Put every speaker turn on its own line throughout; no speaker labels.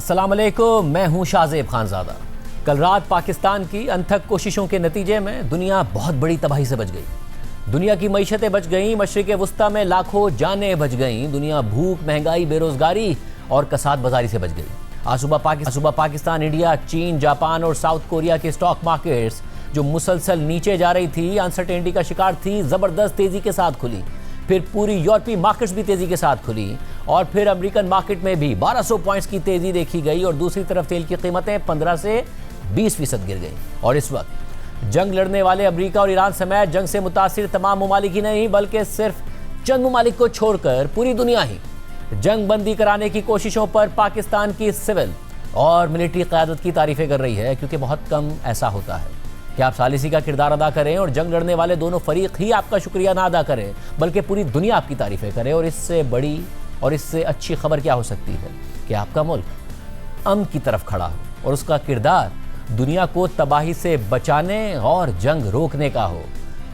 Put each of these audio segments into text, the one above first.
अस्सलाम वालेकुम, मैं हूं शाहजेब खानजादा। कल रात पाकिस्तान की अनथक कोशिशों के नतीजे में दुनिया बहुत बड़ी तबाही से बच गई। दुनिया की मईशतें बच गईं, मशरिक़ वुस्ता में लाखों जानें बच गईं। दुनिया भूख, महंगाई, बेरोजगारी और कसाद बाजारी से बच गई। आज सुबह पाकिस्तान, इंडिया, चीन, जापान और साउथ कोरिया के स्टॉक मार्केट्स जो मुसलसल नीचे जा रही थी, अनसर्टेनिटी का शिकार थी, जबरदस्त तेजी के साथ खुली। फिर पूरी यूरोपीय मार्केट्स भी तेजी के साथ खुली और फिर अमेरिकन मार्केट में भी 1200 पॉइंट्स की तेजी देखी गई और दूसरी तरफ तेल की कीमतें 15 से 20% गिर गई। और इस वक्त जंग लड़ने वाले अमेरिका और ईरान समेत जंग से मुतासिर तमाम ममालिक ही नहीं बल्कि सिर्फ चंद ममालिक को छोड़कर पूरी दुनिया ही जंग बंदी कराने की कोशिशों पर पाकिस्तान की सिविल और मिलिट्री क़यादत की तारीफें कर रही है, क्योंकि बहुत कम ऐसा होता है कि आप सालिसी का किरदार अदा करें और जंग लड़ने वाले दोनों फरीक ही आपका शुक्रिया ना अदा करें बल्कि पूरी दुनिया आपकी तारीफें करे। और इससे बड़ी और इससे अच्छी खबर क्या हो सकती है कि आपका मुल्क अमन की तरफ खड़ा हो और उसका किरदार दुनिया को तबाही से बचाने और जंग रोकने का हो।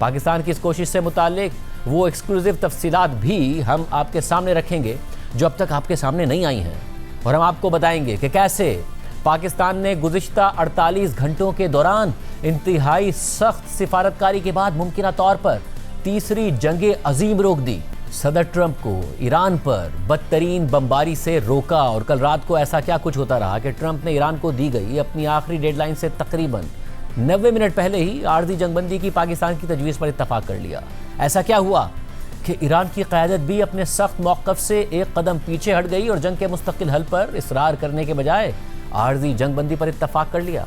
पाकिस्तान की इस कोशिश से मुतालिक वो एक्सक्लूसिव तफसीलात भी हम आपके सामने रखेंगे जो अब तक आपके सामने नहीं आई हैं, और हम आपको बताएंगे कि कैसे पाकिस्तान ने गुज़िश्ता 48 घंटों के दौरान इंतहाई सख्त सिफारतकारी के बाद मुमकिन तौर पर तीसरी जंगे अजीम रोक दी। सदर ट्रंप को ईरान पर बदतरीन बमबारी से रोका और कल रात को ऐसा क्या कुछ होता रहा कि ट्रंप ने ईरान को दी गई अपनी आखिरी डेडलाइन से तकरीबन 90 मिनट पहले ही आर्जी जंगबंदी की पाकिस्तान की तजवीज़ पर इत्तफाक कर लिया। ऐसा क्या हुआ कि ईरान की क़यादत भी अपने सख्त मौक़िफ़ से एक कदम पीछे हट गई और जंग के मुस्तकिल हल पर इसरार करने के बजाय आर्जी जंगबंदी पर इत्तफाक कर लिया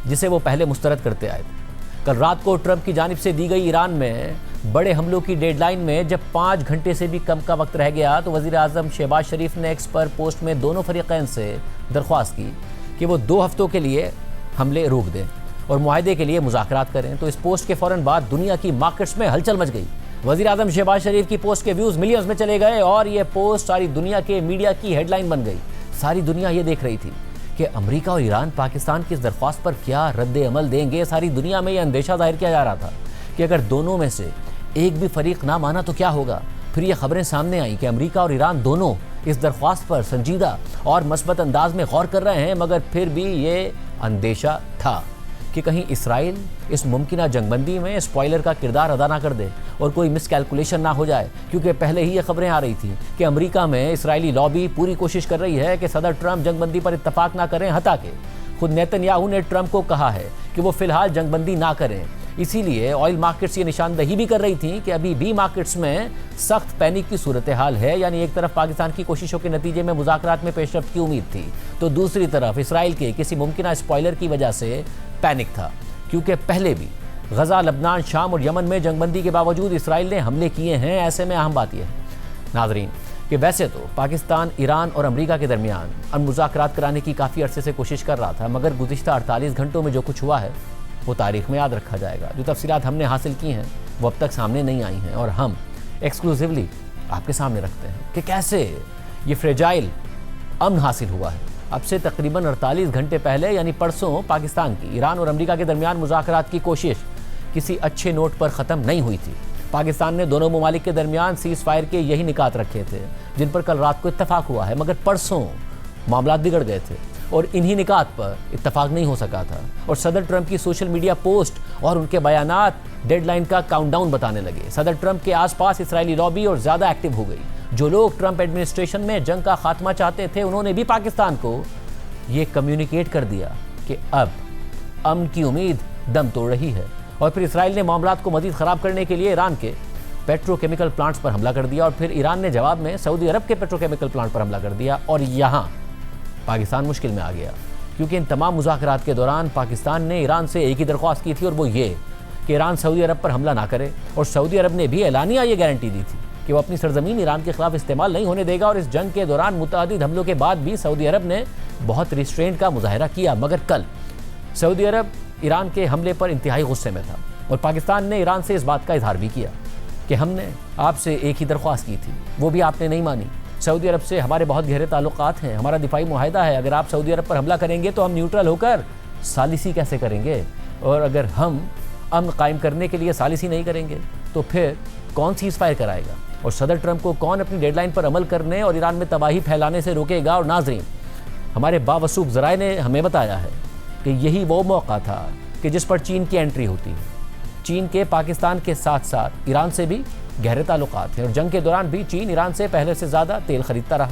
जिसे वो पहले मुस्तरद करते आए थे। कल रात को ट्रंप की जानिब से दी गई ईरान में बड़े हमलों की डेडलाइन में जब 5 घंटे से भी कम का वक्त रह गया तो वज़ीर आज़म शहबाज शरीफ ने एक्स पर पोस्ट में दोनों फरीक़ैन से दरख्वास्त की कि वो 2 हफ्तों के लिए हमले रोक दें और मुआहदे के लिए मुज़ाकरात करें। तो इस पोस्ट के फ़ौरन बाद दुनिया की मार्केट्स में हलचल मच गई। वज़ीर आज़म शहबाज शरीफ की पोस्ट के व्यूज़ मिलियंस में चले गए और ये पोस्ट सारी दुनिया के मीडिया की हेडलाइन बन गई। सारी दुनिया ये देख रही थी कि अमेरिका और ईरान पाकिस्तान की इस दरख्वास्त पर क्या रद्द अमल देंगे। सारी दुनिया में यह अंदेशा जाहिर किया जा रहा था कि अगर दोनों में से एक भी फरीक ना माना तो क्या होगा। फिर ये खबरें सामने आई कि अमेरिका और ईरान दोनों इस दरख्वास्त पर संजीदा और मस्बत अंदाज में गौर कर रहे हैं, मगर फिर भी ये अंदेशा था कि कहीं इसराइल इस मुमकिन जंगबंदी में स्पॉइलर का किरदार अदा ना कर दे और कोई मिसकैलकुलेशन ना हो जाए, क्योंकि पहले ही ये खबरें आ रही थी कि अमेरिका में इसराइली लॉबी पूरी कोशिश कर रही है कि सदर ट्रंप जंगबंदी पर इत्तफाक ना करें। हता के खुद नेतन्याहू ने ट्रंप को कहा है कि वो फिलहाल जंगबंदी ना करें। इसीलिए ऑयल मार्केट्स ये निशानदही भी कर रही थी कि अभी भी मार्केट्स में सख्त पैनिक की सूरत हाल है। यानी एक तरफ पाकिस्तान की कोशिशों के नतीजे में मुज़ाकरात में पेशरफ्त की उम्मीद थी, तो दूसरी तरफ इसराइल के किसी मुमकिन स्पॉइलर की वजह से पैनिक था, क्योंकि पहले भी गजा, लबनान, शाम और यमन में जंगबंदी के बावजूद इसराइल ने हमले किए हैं। ऐसे में अहम बात यह है नाज़रीन कि वैसे तो पाकिस्तान ईरान और अमेरिका के दरमियान मुज़ाकरात कराने की काफ़ी अरसे से कोशिश कर रहा था, मगर गुज़िश्ता 48 घंटों में जो कुछ हुआ है वो तारीख़ में याद रखा जाएगा। जो तफसीलात हमने हासिल की हैं वो अब तक सामने नहीं आई हैं और हम एक्सक्लूसिवली आपके सामने रखते हैं कि कैसे ये फ्रेजाइल अमन हासिल हुआ है। अब से तकरीबन 48 घंटे पहले यानी परसों पाकिस्तान की ईरान और अमेरिका के दरमियान मुज़ाकरात की कोशिश किसी अच्छे नोट पर ख़त्म नहीं हुई थी। पाकिस्तान ने दोनों ममालिक के दरमियान सीज़ फायर के यही निकात रखे थे जिन पर कल रात को इत्तफाक हुआ है, मगर परसों मामला बिगड़ गए थे और इन्हीं निकात पर इत्तफाक नहीं हो सका था और सदर ट्रंप की सोशल मीडिया पोस्ट और उनके बयानात डेडलाइन का काउंटडाउन बताने लगे। सदर ट्रंप के आसपास इसराइली लॉबी और ज़्यादा एक्टिव हो गई। जो लोग ट्रंप एडमिनिस्ट्रेशन में जंग का खात्मा चाहते थे उन्होंने भी पाकिस्तान को ये कम्युनिकेट कर दिया कि अब अमन की उम्मीद दम तोड़ रही है। और फिर इसराइल ने मामलात को मज़ीद ख़राब करने के लिए ईरान के पेट्रोकेमिकल प्लांट्स पर हमला कर दिया और फिर ईरान ने जवाब में सऊदी अरब के पेट्रोकेमिकल प्लांट पर हमला कर दिया। और यहाँ पाकिस्तान मुश्किल में आ गया, क्योंकि इन तमाम मुज़ाकरात के दौरान पाकिस्तान ने ईरान से एक ही दरख्वास्त की थी और वो ये कि ईरान सऊदी अरब पर हमला ना करे, और सऊदी अरब ने भी एलानिया ये गारंटी दी थी कि वो अपनी सरजमीन ईरान के खिलाफ इस्तेमाल नहीं होने देगा। और इस जंग के दौरान मुतअद्दिद हमलों के बाद भी सऊदी अरब ने बहुत रिस्ट्रेंट का मुजाहरा किया, मगर कल सऊदी अरब ईरान के हमले पर इंतहाई गुस्से में था और पाकिस्तान ने ईरान से इस बात का इजहार भी किया कि हमने आपसे एक ही दरख्वास्त की थी, वो भी आपने नहीं मानी। सऊदी अरब से हमारे बहुत गहरे ताल्लुकात हैं, हमारा दिफाई मुआहदा है। अगर आप सऊदी अरब पर हमला करेंगे तो हम न्यूट्रल होकर सालिसी कैसे करेंगे, और अगर हम अमन कायम करने के लिए सालिसी नहीं करेंगे तो फिर कौन सीज़ फायर कराएगा और सदर ट्रंप को कौन अपनी डेडलाइन पर अमल करने और ईरान में तबाही फैलाने से रोकेगा। और नाजरीन, हमारे बावसूख ज़राए ने हमें बताया है कि यही वो मौका था कि जिस पर चीन की एंट्री होती है। चीन के पाकिस्तान के साथ साथ ईरान से भी गहरे ताल्लुकात हैं और जंग के दौरान भी चीन ईरान से पहले से ज़्यादा तेल खरीदता रहा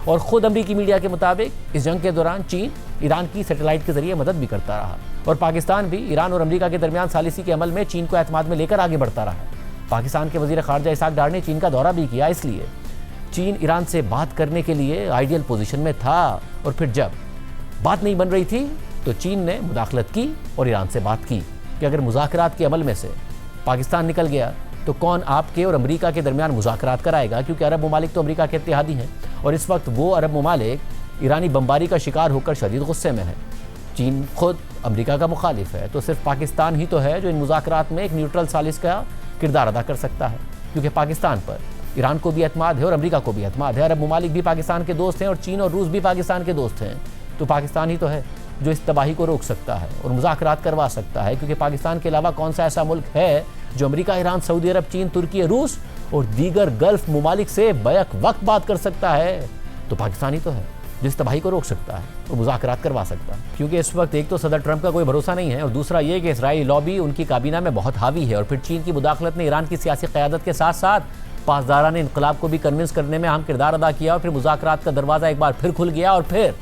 और ख़ुद अमरीकी मीडिया के मुताबिक इस जंग के दौरान चीन ईरान की सैटेलाइट के जरिए मदद भी करता रहा और पाकिस्तान भी ईरान और अमरीका के दरमियान सालिसी के अमल में चीन को एतमाद में लेकर आगे बढ़ता रहा। पाकिस्तान के वज़ीर ख़ारजा इसाक डार ने चीन का दौरा भी किया, इसलिए चीन ईरान से बात करने के लिए आइडियल पोजीशन में था और फिर जब बात नहीं बन रही थी तो चीन ने मुदाखलत की और ईरान से बात की कि अगर मुज़ाकरात के अमल में से पाकिस्तान निकल गया तो कौन आपके और अमरीका के दरमियान मुज़ाकरात कराएगा, क्योंकि अरब ममालिक तो अमरीका के इत्तेहादी हैं और इस वक्त वो अरब ममालिक ईरानी बमबारी का शिकार होकर शदीद गुस्से में है। चीन खुद अमरीका का मुखालिफ है, तो सिर्फ पाकिस्तान ही तो है जो इन मुज़ाकरात में एक न्यूट्रल सालिस का किरदार अदा कर सकता है, क्योंकि पाकिस्तान पर ईरान को भी एतमाद है और अमरीका को भी एतमाद है। अरब ममालिक भी पाकिस्तान के दोस्त हैं और चीन और रूस भी पाकिस्तान के दोस्त हैं, तो पाकिस्तान ही तो है जो इस तबाही को रोक सकता है और मुज़ाकरात करवा सकता है, क्योंकि पाकिस्तान के अलावा कौन सा ऐसा मुल्क है जो अमरीका, ईरान, सऊदी अरब, चीन, तुर्की, रूस और दीगर गल्फ ममालिक से बैक वक्त बात कर सकता है। तो पाकिस्तान ही तो है जिस तबाही को रोक सकता है और मुज़ाकरात करवा सकता है, क्योंकि इस वक्त एक तो सदर ट्रंप का कोई भरोसा नहीं है और दूसरा ये कि इसराइली लॉबी उनकी काबीना में बहुत हावी है और फिर चीन की मुदाखलत ने ईरान की सियासी क़यादत के साथ साथ पासदारान इनकलाब को भी कन्विंस करने में अहम किरदार अदा किया और फिर मुज़ाकरात का दरवाज़ा एक बार फिर खुल गया और फिर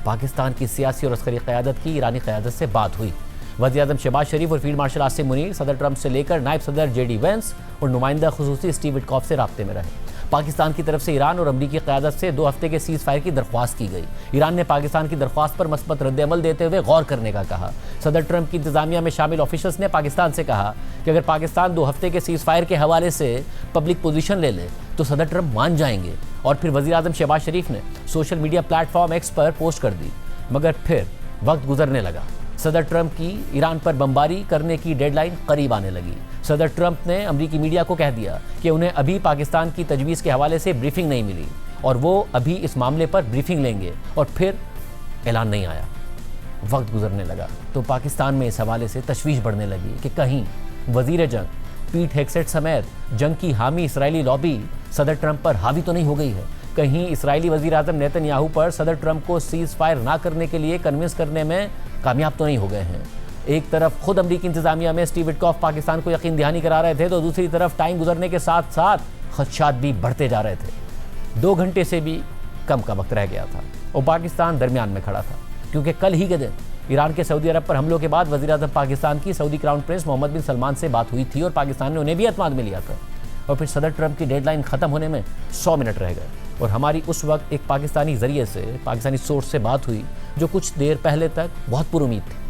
पाकिस्तान की सियासी और अस्करी क़यादत की ईरानी क़यादत से बात हुई। वज़ीर-ए-आज़म शहबाज शरीफ और फील्ड मार्शल आसिम मुनीर सदर ट्रंप से लेकर नायब सदर जेडी वेंस और नुमाइंदा खुसूसी स्टीव विटकॉफ से राब्ते में रहे। पाकिस्तान की तरफ से ईरान और अमरीकी क़यादत से 2 हफ्ते के सीज़ फायर की दरख्वास्त की गई। ईरान ने पाकिस्तान की दरख्वास्त पर मस्बत रद्द-ए-अमल देते हुए गौर करने का कहा। सदर ट्रंप की इंतज़ामिया में शामिल ऑफिशल्स ने पाकिस्तान से कहा कि अगर पाकिस्तान 2 हफ्ते के सीज़ फायर के हवाले से पब्लिक पोजीशन ले ले तो सदर ट्रंप मान जाएंगे। और फिर वज़ीर-ए-आज़म शहबाज शरीफ ने सोशल मीडिया प्लेटफॉर्म एक्स पर पोस्ट कर दी, मगर फिर वक्त गुजरने लगा। सदर ट्रंप की ईरान पर बमबारी करने की डेडलाइन करीब आने लगी। सदर ट्रंप ने अमरीकी मीडिया को कह दिया कि उन्हें अभी पाकिस्तान की तजवीज़ के हवाले से ब्रीफिंग नहीं मिली और वो अभी इस मामले पर ब्रीफिंग लेंगे और फिर ऐलान नहीं आया। वक्त गुजरने लगा तो पाकिस्तान में इस हवाले से तशवीश बढ़ने लगी कि कहीं वज़ीर जंग पीट हेगसेट समेत जंग की हामी इसराइली लॉबी सदर ट्रंप पर हावी तो नहीं हो गई है, कहीं इसराइली वज़ीर-ए-आज़म नेतन्याहू पर सदर ट्रंप को सीज़ फायर ना करने के लिए कन्विंस करने में कामयाब तो नहीं हो गए हैं। एक तरफ खुद अमरीकी इंतज़ामिया में स्टीव विटकॉफ पाकिस्तान को यकीन दहानी करा रहे थे तो दूसरी तरफ टाइम गुजरने के साथ साथ खदशात भी बढ़ते जा रहे थे। 2 घंटे से भी कम का वक्त रह गया था और पाकिस्तान दरमियान में खड़ा था, क्योंकि कल ही के दिन ईरान के सऊदी अरब पर हमलों के बाद वज़ीर-ए-आज़म पाकिस्तान की सऊदी क्राउन प्रिंस मोहम्मद बिन सलमान से बात हुई थी और पाकिस्तान ने उन्हें भी एतमाद में लिया था और फिर सदर ट्रंप की डेडलाइन ख़त्म होने में 100 मिनट रह गए और हमारी उस वक्त एक पाकिस्तानी ज़रिए से, पाकिस्तानी सोर्स से बात हुई जो कुछ देर पहले तक बहुत पुरुमीद थी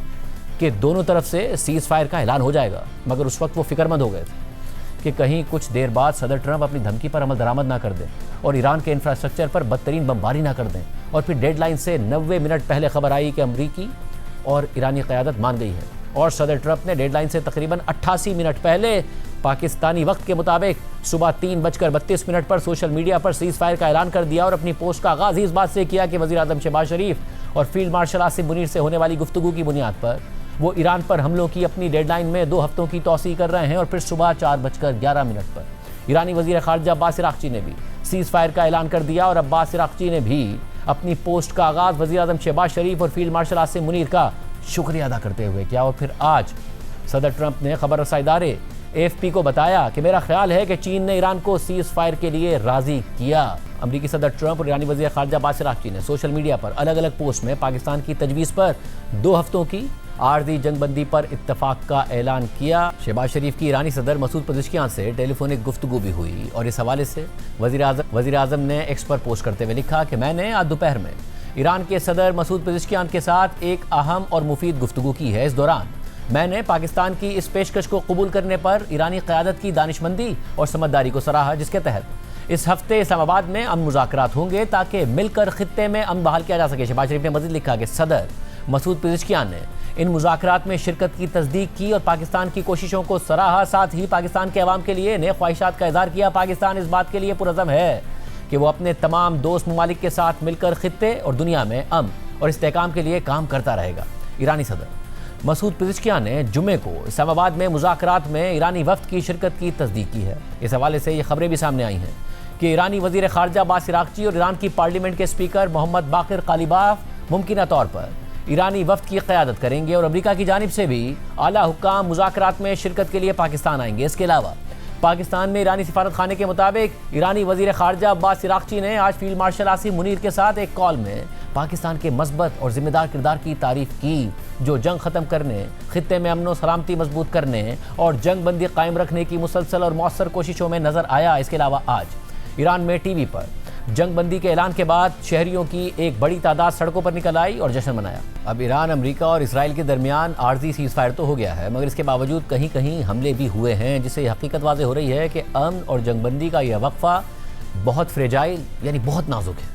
कि दोनों तरफ से सीज़ फायर का ऐलान हो जाएगा, मगर उस वक्त वो फिक्रमंद हो गए थे कि कहीं कुछ देर बाद सदर ट्रंप अपनी धमकी पर अमल दरामद ना कर दें और ईरान के इंफ्रास्ट्रक्चर पर बदतरीन बमबारी ना कर दें। और फिर डेडलाइन से 90 मिनट पहले खबर आई कि अमरीकी और ईरानी क़यादत मान गई है और सदर ट्रंप ने डेडलाइन से तकरीबन 88 मिनट पहले पाकिस्तानी वक्त के मुताबिक सुबह 3:32 पर सोशल मीडिया पर सीज़ फायर का ऐलान कर दिया और अपनी पोस्ट का आगाज़ ही इस बात से किया कि वज़ीर-ए-आज़म शहबाज शरीफ और फील्ड मार्शल आसिम मुनीर से होने वाली गुफ्तगू की बुनियाद पर वो ईरान पर हमलों की अपनी डेडलाइन में 2 हफ्तों की तौसीह कर रहे हैं। और फिर सुबह 4:11 पर ईरानी वज़ीर ख़ारजा अब्बास इराक़ची ने भी सीज़ फायर का ऐलान कर दिया और अब्बास इराक़ची ने भी अपनी पोस्ट का आगाज़ वज़ीर-ए-आज़म शहबाज शरीफ और फील्ड मार्शल आसिम मुनीर का शुक्रिया अदा करते हुए किया। और फिर आज सदर ट्रंप ने खबर रसाई इदारे AFP को बताया कि मेरा ख्याल है कि चीन ने ईरान को सीज़ फायर के लिए राज़ी किया। अमरीकी सदर ट्रंप और ईरानी वज़ीर ख़ारजा अब्बास इराक़ची ने सोशल मीडिया पर अलग अलग पोस्ट में पाकिस्तान की तजवीज़ पर 2 हफ्तों की आर्जी जंगबंदी पर इत्तफाक का ऐलान किया। शहबाज शरीफ की ईरानी सदर मसूद पेज़ेश्कियान से टेलीफोनिक गुफ्तगू भी हुई और इस हवाले से वज़ीर-ए-आज़म ने एक्स पर पोस्ट करते हुए लिखा कि मैंने आज दोपहर में ईरान के सदर मसूद पेज़ेश्कियान के साथ एक अहम और मुफीद गुफ्तगू की है। इस दौरान मैंने पाकिस्तान की इस पेशकश को कबूल करने पर ईरानी क़यादत की दानिशमंदी और समझदारी को सराहा, जिसके तहत इस हफ्ते इस्लामाबाद में अमन मुज़ाकरात होंगे ताकि मिलकर खित्ते में अमन बहाल किया जा सके। शहबाज शरीफ ने मज़ीद लिखा कि सदर मसूद पेज़ेश्कियान ने इन मुज़ाकरात में शिरकत की तस्दीक की और पाकिस्तान की कोशिशों को सराहा, साथ ही पाकिस्तान के अवाम के लिए नए ख्वाहिशात का इज़हार किया। पाकिस्तान इस बात के लिए पुरज़म है कि वो अपने तमाम दोस्त ममालिक के साथ मिलकर खित्ते और दुनिया में अमन और इस्तेहकाम के लिए काम करता रहेगा। ईरानी सदर मसूद पेज़ेश्कियान ने जुमे को इस्लामाबाद में मुज़ाकरात में ईरानी वफ़द की शिरकत की तस्दीक की है। इस हवाले से ये खबरें भी सामने आई हैं कि ईरानी वज़ीर ख़ारजा अब्बास इराक़ची और ईरान की पार्लियामेंट के स्पीकर मोहम्मद बाक़िर क़ालिबाफ़ मुमकिना तौर पर ईरानी वफ्द की क़यादत करेंगे और अमेरिका की जानिब से भी आला हुक्काम मुज़ाकरात में शिरकत के लिए पाकिस्तान आएंगे। इसके अलावा पाकिस्तान में ईरानी सिफारत खाने के मुताबिक ईरानी वज़ीर ख़ारजा अब्बास इराक़ची ने आज फील्ड मार्शल आसिम मुनीर के साथ एक कॉल में पाकिस्तान के मस्बत और ज़िम्मेदार किरदार की तारीफ़ की, जो जंग ख़त्म करने, खित्ते में अमन व सलामती मजबूत करने और जंग बंदी कायम रखने की मुसलसल और मौसर कोशिशों में नज़र आया। इसके अलावा आज ईरान में टीवी पर जंग बंदी के ऐलान के बाद शहरियों की एक बड़ी तादाद सड़कों पर निकल आई और जश्न मनाया। अब ईरान, अमेरिका और इसराइल के दरमियान आर्जी सीज़ फायर तो हो गया है, मगर इसके बावजूद कहीं कहीं हमले भी हुए हैं, जिससे हकीकत वाज़ेह हो रही है कि अमन और जंग बंदी का यह वक्फा बहुत फ्रेजाइल यानी बहुत नाजुक है।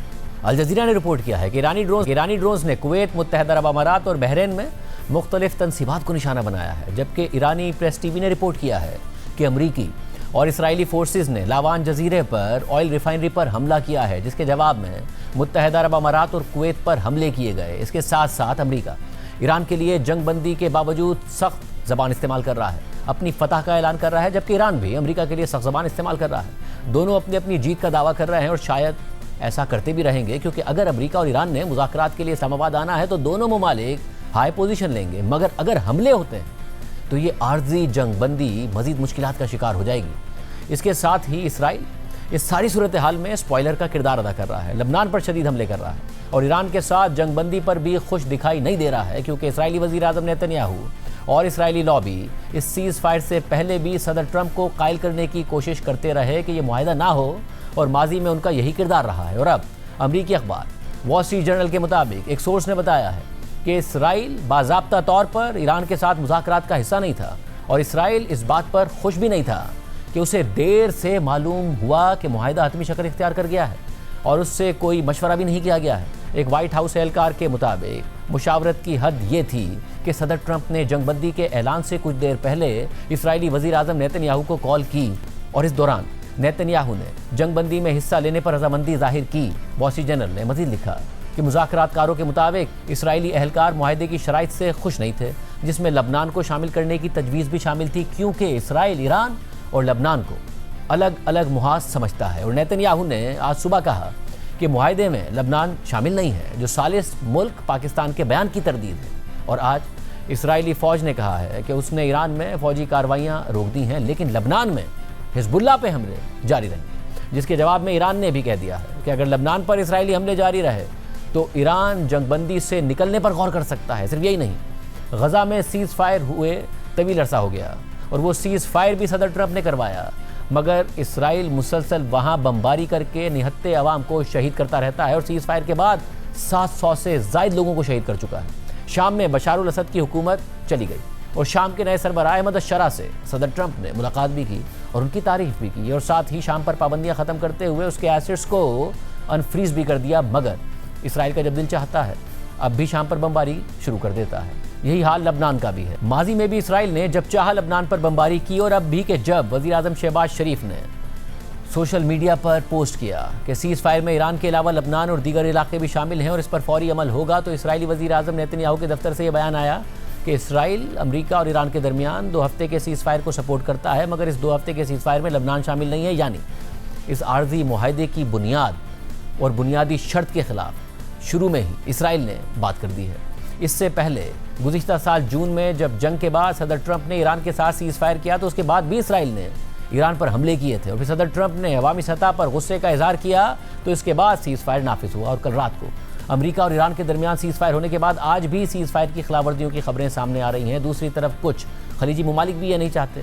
अल जज़ीरा ने रिपोर्ट किया है कि ईरानी ड्रोन्स ने कुवैत, मुत्तहदा अरब अमारात और बहरीन में मुख्तलिफ तनसीबात को निशाना बनाया है, जबकि ईरानी प्रेस टीवी ने रिपोर्ट किया है कि अमरीकी और इसराइली फोर्सेस ने लावान जजीरे पर ऑयल रिफाइनरी पर हमला किया है, जिसके जवाब में मुत्तहदा अरब अमारात और कुवैत पर हमले किए गए। इसके साथ साथ अमरीका ईरान के लिए जंग बंदी के बावजूद सख्त ज़बान इस्तेमाल कर रहा है, अपनी फतह का ऐलान कर रहा है, जबकि ईरान भी अमरीका के लिए सख्त ज़बान इस्तेमाल कर रहा है। दोनों अपनी अपनी जीत का दावा कर रहे हैं और शायद ऐसा करते भी रहेंगे, क्योंकि अगर अमरीका और ईरान ने मुज़ाकरात के लिए इस्लामाबाद आना है तो दोनों ममालिक हाई पोजीशन लेंगे, मगर अगर हमले होते हैं तो ये आर्जी जंग बंदी मज़ीद मुश्किलात का शिकार हो जाएगी। इसके साथ ही इसराइल इस सारी सूरत हाल में स्पॉइलर का किरदार अदा कर रहा है, लबनान पर शदीद हमले कर रहा है और ईरान के साथ जंग बंदी पर भी खुश दिखाई नहीं दे रहा है, क्योंकि इसराइली वज़ीर आज़म नेतन्याहू और इसराइली लॉबी इस सीज़ फायर से पहले भी सदर ट्रंप को कायल करने की कोशिश करते रहे कि ये मुआहिदा ना हो, और माजी में उनका यही किरदार रहा है। और अब अमरीकी अखबार वॉल स्ट्रीट जर्नल के मुताबिक एक सोर्स ने बताया है कि इसराइल बाज़ाब्ता तौर पर ईरान के साथ मुज़ाकरात का हिस्सा नहीं था और इसराइल इस बात पर खुश भी नहीं था कि उसे देर से मालूम हुआ कि मुआहिदा हतमी शक्ल इख्तियार कर गया है और उससे कोई मशवरा भी नहीं किया गया है। एक वाइट हाउस एहलकार के मुताबिक मुशावरत की हद ये थी कि सदर ट्रंप ने जंगबंदी के ऐलान से कुछ देर पहले इसराइली वज़ीर आज़म नेतन्याहू को कॉल की और इस दौरान नेतन्याहू ने जंगबंदी में हिस्सा लेने पर रजामंदी जाहिर की। वॉल स्ट्रीट जर्नल ने मज़ीद लिखा कि मुज़ाकरातकारों के मुताबिक इसराइली एहलकार मुआहिदे की शराइत से खुश नहीं थे, जिसमें लबनान को शामिल करने की तजवीज़ भी शामिल थी, क्योंकि इसराइल ईरान और लबनान को अलग अलग मुहाज समझता है। और नेतन्याहू ने आज सुबह कहा कि मुआहिदे में लबनान शामिल नहीं है, जो सालिस मुल्क पाकिस्तान के बयान की तरदीद है। और आज इसराइली फ़ौज ने कहा है कि उसने ईरान में फ़ौजी कार्रवाइयाँ रोक दी हैं, लेकिन लबनान में हिज़्बुल्लाह पे हमले जारी रहेंगे, जिसके जवाब में ईरान ने भी कह दिया है कि अगर लबनान पर इसराइली हमले जारी रहे तो ईरान जंगबंदी से निकलने पर गौर कर सकता है। सिर्फ यही नहीं, गज़ा में सीज़ फायर हुए तवील अरसा हो गया और वो सीज़ फायर भी सदर ट्रंप ने करवाया, मगर इसराइल मुसलसल वहाँ बमबारी करके निहत्ते अवाम को शहीद करता रहता है और सीज़ फायर के बाद 700 से ज़ायद लोगों को शहीद कर चुका है। शाम में बशारुल असद की हुकूमत चली गई और शाम के नए सरबराह अहमद अश-शरा से सदर ट्रंप ने मुलाकात भी की और उनकी तारीफ भी की और साथ ही शाम पर पाबंदियाँ ख़त्म करते हुए उसके एसेट्स को अनफ्रीज भी कर दिया। मगर इसराइल का जब दिल चाहता है अब भी शाम पर बमबारी शुरू कर देता है। यही हाल लबनान का भी है। माजी में भी इसराइल ने जब चाहा लबनान पर बमबारी की और अब भी कि जब वज़ीर आज़म शहबाज शरीफ ने सोशल मीडिया पर पोस्ट किया कि सीज़ फायर में ईरान के अलावा लबनान और दीगर इलाके भी शामिल हैं और इस पर फौरी अमल होगा, तो इसराइली वज़ीर आज़म नेतन्याहू के दफ्तर से यह बयान आया कि इसराइल अमेरिका और ईरान के दरमियान 2 हफ्ते के सीज़ फायर को सपोर्ट करता है, मगर इस 2 हफ्ते के सीज़ फायर में लबनान शामिल नहीं है। यानी इस आर्जी मुआहिदे की बुनियाद और बुनियादी शर्त के ख़िलाफ़ शुरू में ही इसराइल ने बात कर दी है। इससे पहले गुज़िश्ता साल जून में जब जंग के बाद सदर ट्रंप ने ईरान के साथ सीज़ फायर किया तो उसके बाद भी इसराइल ने ईरान पर हमले किए थे और फिर सदर ट्रंप ने अवामी सतह पर गुस्से का इजहार किया, तो इसके बाद सीज़ फायर नाफिज हुआ। और कल रात को अमेरिका और ईरान के दरमियान सीज़ फायर होने के बाद आज भी सीज़ फायर की खिलाफवर्जियों की खबरें सामने आ रही हैं। दूसरी तरफ कुछ खलीजी ममालिक भी ये नहीं चाहते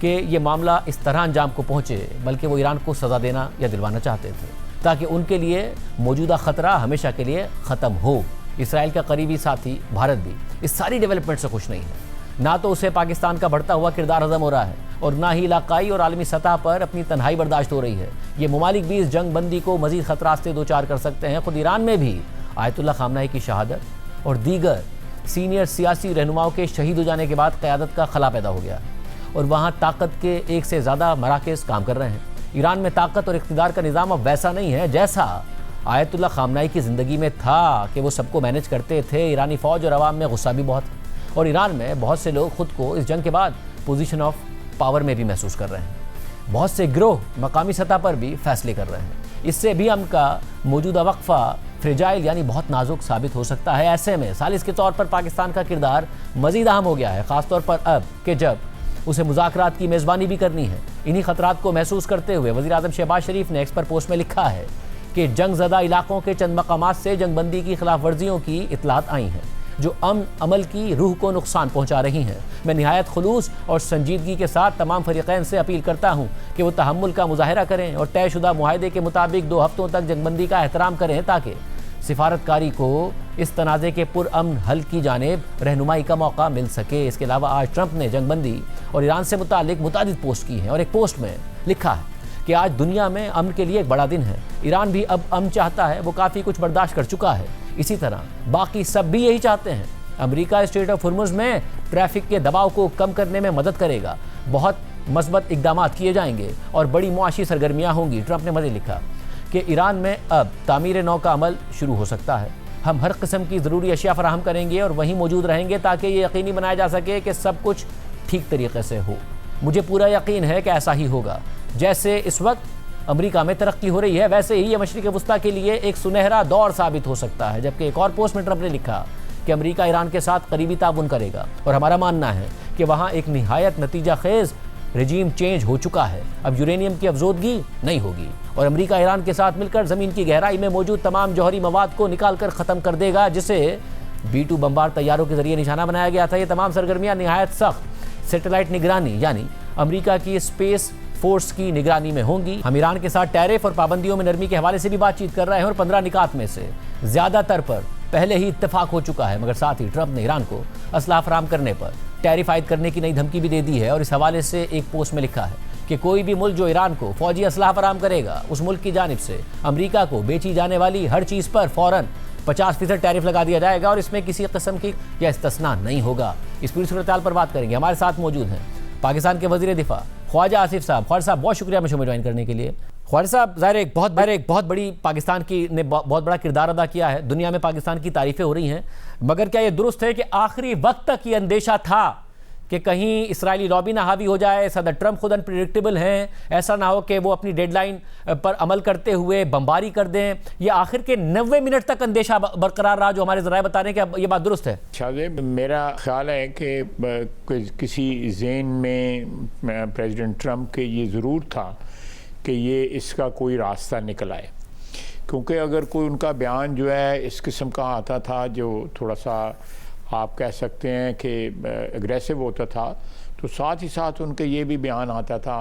कि ये मामला इस तरह अंजाम को पहुँचे, बल्कि वो ईरान को सज़ा देना या दिलवाना चाहते थे ताकि उनके लिए मौजूदा ख़तरा हमेशा के लिए ख़त्म हो। इसराइल का करीबी साथी भारत भी इस सारी डेवलपमेंट से खुश नहीं है। ना तो उसे पाकिस्तान का बढ़ता हुआ किरदार हज़म हो रहा है और ना ही इलाकाई और आलमी सतह पर अपनी तन्हाई बर्दाश्त हो रही है। ये ममालिक भी इस जंग बंदी को मज़ीद ख़तरात से दो चार कर सकते हैं। खुद ईरान में भी आयतुल्लाह ख़ामनेई की शहादत और दीगर सीनियर सियासी रहनुमाओं के शहीद हो जाने के बाद क़यादत का खला पैदा हो गया और वहाँ ताकत के एक से ज़्यादा मराकज़ काम कर रहे हैं। ईरान में ताकत और इक़्तिदार का निज़ाम अब वैसा नहीं है जैसा आयतुल्लाह ख़ामनेई की ज़िंदगी में था कि वो सबको मैनेज करते थे। ईरानी फ़ौज और अवाम में गुस्सा भी बहुत है और ईरान में बहुत से लोग ख़ुद को इस जंग के बाद पोजीशन ऑफ पावर में भी महसूस कर रहे हैं। बहुत से गिरोह मकामी सतह पर भी फैसले कर रहे हैं। इससे भी अमन का मौजूदा वक्फा फ्रेजाइल यानी बहुत नाजुक साबित हो सकता है। ऐसे में सालिस के तौर पर पाकिस्तान का किरदार मजीद अहम हो गया है, खासतौर पर अब कि जब उसे मुज़ाकरात की मेज़बानी भी करनी है। इन्हीं खतरात को महसूस करते हुए वज़ीर आज़म शहबाज शरीफ ने एक्स पर पोस्ट में लिखा है कि जंग ज़दा इलाकों के चंद मकामात से जंगबंदी की खिलाफ वर्जियों की इतलात आई हैं जो अमल की रूह को नुकसान पहुंचा रही हैं। मैं निहायत खुलूस और संजीदगी के साथ तमाम फरीक़ैन से अपील करता हूं कि वो तहम्मुल का मुजाहरा करें और तयशुदा मुआहदे के मुताबिक 2 हफ्तों तक जंगबंदी का एहतराम करें ताकि सिफारतकारी को इस तनाज़े के पुरअमन हल की जानिब रहनुमाई का मौका मिल सके। इसके अलावा आज ट्रंप ने जंगबंदी और ईरान से मुतालिक मुतादिद पोस्ट की हैं और एक पोस्ट में लिखा है कि आज दुनिया में अमन के लिए एक बड़ा दिन है। ईरान भी अब अमन चाहता है, वो काफ़ी कुछ बर्दाश्त कर चुका है। इसी तरह बाकी सब भी यही चाहते हैं। अमेरिका स्ट्रेट ऑफ हुर्मुज़ में ट्रैफिक के दबाव को कम करने में मदद करेगा, बहुत मस्बत इकदाम किए जाएंगे और बड़ी मुआशी सरगर्मियाँ होंगी। ट्रंप ने मज़ीद लिखा कि ईरान में अब तामीर नौ का अमल शुरू हो सकता है। हम हर किस्म की ज़रूरी अशिया फराहम करेंगे और वहीं मौजूद रहेंगे ताकि ये यकीनी बनाया जा सके कि सब कुछ ठीक तरीके से हो। मुझे पूरा यकीन है कि ऐसा ही होगा। जैसे इस वक्त अमेरिका में तरक्की हो रही है, वैसे ही ये मशरिक़ वस्ता के लिए एक सुनहरा दौर साबित हो सकता है। जबकि एक और पोस्ट में ट्रंप ने लिखा कि अमेरिका ईरान के साथ करीबी ताउन करेगा और हमारा मानना है कि वहाँ एक निहायत नतीजा खेज़ रजीम चेंज हो चुका है। अब यूरेनियम की अफजोदगी नहीं होगी और अमेरिका ईरान के साथ मिलकर ज़मीन की गहराई में मौजूद तमाम जौहरी मवाद को निकाल कर ख़त्म कर देगा, जिसे B-2 बम्बार तैयारों के जरिए निशाना बनाया गया था। ये तमाम सरगर्मियाँ निहायत सख्त सैटेलाइट निगरानी यानी अमेरिका की स्पेस फोर्स की निगरानी में होंगी। हम ईरान के साथ टैरिफ और पाबंदियों में नरमी के हवाले से भी बातचीत कर रहे हैं और 15 निकात में से ज़्यादातर पर पहले ही इत्तेफाक हो चुका है। मगर साथ ही ट्रंप ने ईरान को असलाह फराहम करने पर टैरिफ आयद करने की नई धमकी भी दे दी है और इस हवाले से एक पोस्ट में लिखा है कि कोई भी मुल्क जो ईरान को फौजी असलाह फराहम करेगा, उस मुल्क की जानिब से अमेरिका को बेची जाने वाली हर चीज़ पर फ़ौरन 50% टैरिफ लगा दिया जाएगा और इसमें किसी किस्म की या इस्तिस्ना नहीं होगा। इस पूरी सूरत-ए-हाल पर बात करेंगे। हमारे साथ मौजूद हैं पाकिस्तान के वज़ीर दिफा ख्वाजा आसिफ साहब। ख्वाजा साहब, बहुत शुक्रिया मुझे ज्वाइन करने के लिए। ख्वाजा साहब, ज़ाहिर एक बहुत बड़ी पाकिस्तान की ने बहुत बड़ा किरदार अदा किया है। दुनिया में पाकिस्तान की तारीफ़ें हो रही हैं, मगर क्या ये दुरुस्त है कि आखिरी वक्त तक ये अंदेशा था कि कहीं इसराइली लॉबी ना हावी हो जाए? सदर ट्रंप खुद अनप्रेडिक्टेबल हैं, ऐसा ना हो कि वो अपनी डेडलाइन पर अमल करते हुए बमबारी कर दें। ये आखिर के 90 मिनट तक अंदेशा बरकरार रहा, जो हमारे ज़राए बता रहे हैं कि ये बात दुरुस्त है?
शाहजेब, मेरा ख्याल है कि किसी ज़हन में प्रेसिडेंट ट्रंप के ये ज़रूर था कि ये इसका कोई रास्ता निकल आए, क्योंकि अगर कोई उनका बयान जो है इस किस्म का आता था जो थोड़ा सा आप कह सकते हैं कि एग्रेसिव होता था, तो साथ ही साथ उनके ये भी बयान आता था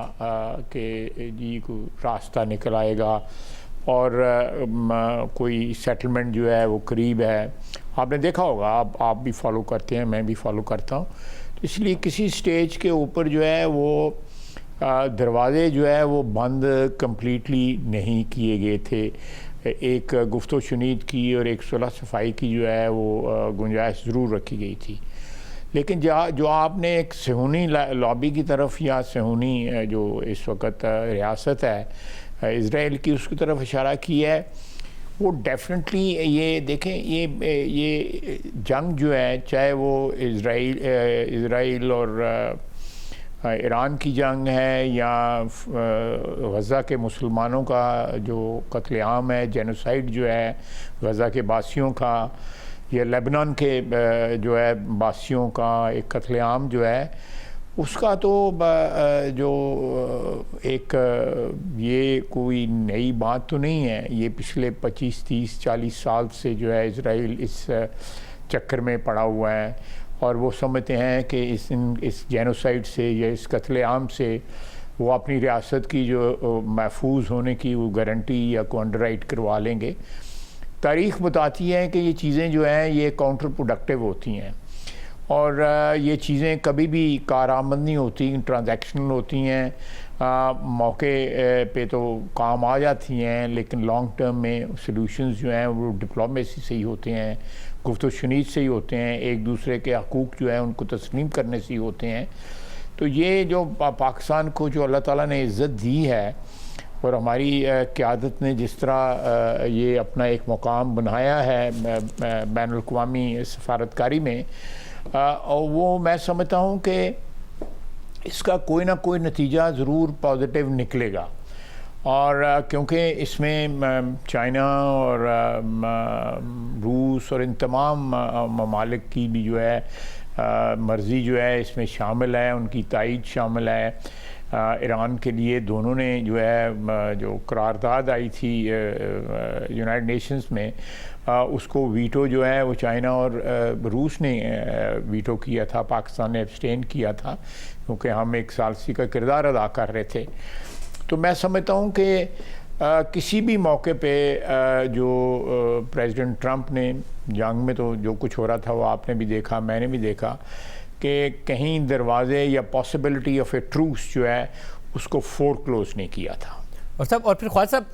कि जी कोई रास्ता निकल आएगा और कोई सेटलमेंट जो है वो करीब है। आपने देखा होगा, आप भी फॉलो करते हैं, मैं भी फॉलो करता हूँ, तो इसलिए किसी स्टेज के ऊपर जो है वो दरवाज़े जो है वो बंद कम्प्लीटली नहीं किए गए थे। एक गुफ्तो शुनीद की और एक सुलह सफाई की जो है वो गुंजाइश ज़रूर रखी गई थी। लेकिन जो आपने एक सहूनी लॉबी की तरफ या सहूनी जो इस वक्त रियासत है इज़राइल की, उसकी तरफ इशारा किया है, वो डेफिनेटली ये देखें, ये जंग जो है, चाहे वो इज़राइल और ईरान की जंग है या गज़ा के मुसलमानों का जो कत्लेआम है, जेनोसाइड जो है गज़ा के बासियों का, या लेबनान के जो है बासियों का एक कत्लेआम जो है, उसका तो जो एक ये कोई नई बात तो नहीं है। ये पिछले 25, 30, 40 साल से जो है इज़राइल इस चक्कर में पड़ा हुआ है और वो समझते हैं कि इस जेनोसाइड से या इस कत्लेआम से वो अपनी रियासत की जो महफूज होने की वो गारंटी या को अंडरराइट करवा लेंगे। तारीख़ बताती है कि ये चीज़ें जो हैं ये काउंटर प्रोडक्टिव होती हैं और ये चीज़ें कभी भी कारआमद नहीं होती, ट्रांजैक्शनल होती हैं, मौके पे तो काम आ जाती हैं, लेकिन लॉन्ग टर्म में सॉल्यूशंस जो हैं वो डिप्लोमेसी से ही होते हैं, गुफ्तो शुनीद से ही होते हैं, एक दूसरे के हकूक़ जो है उनको तस्लीम करने से ही होते हैं। तो ये जो पाकिस्तान को जो अल्लाह ताला ने इज़्ज़त दी है और हमारी क़यादत ने जिस तरह ये अपना एक मुकाम बनाया है बैनुल-अक़वामी सफारतकारी में, और वो मैं समझता हूँ कि इसका कोई ना कोई नतीजा ज़रूर पॉजिटिव निकलेगा। और क्योंकि इसमें चाइना और रूस और इन तमाम ममालिक की भी जो है मर्ज़ी जो है इसमें शामिल है, उनकी तायीद शामिल है। ईरान के लिए दोनों ने जो है जो करारदाद आई थी यूनाइटेड नेशंस में, उसको वीटो जो है वो चाइना और रूस ने वीटो किया था, पाकिस्तान ने एब्सटेन किया था क्योंकि हम एक सालसी का किरदार अदा कर रहे थे। तो मैं समझता हूँ कि किसी भी मौके पे जो प्रेसिडेंट ट्रंप ने जंग में तो जो कुछ हो रहा था वो आपने भी देखा, मैंने भी देखा कि कहीं दरवाजे या पॉसिबिलिटी ऑफ ए ट्रूस जो है उसको फोरक्लोज नहीं किया था।
और साहब, और फिर ख्वाजा साहब,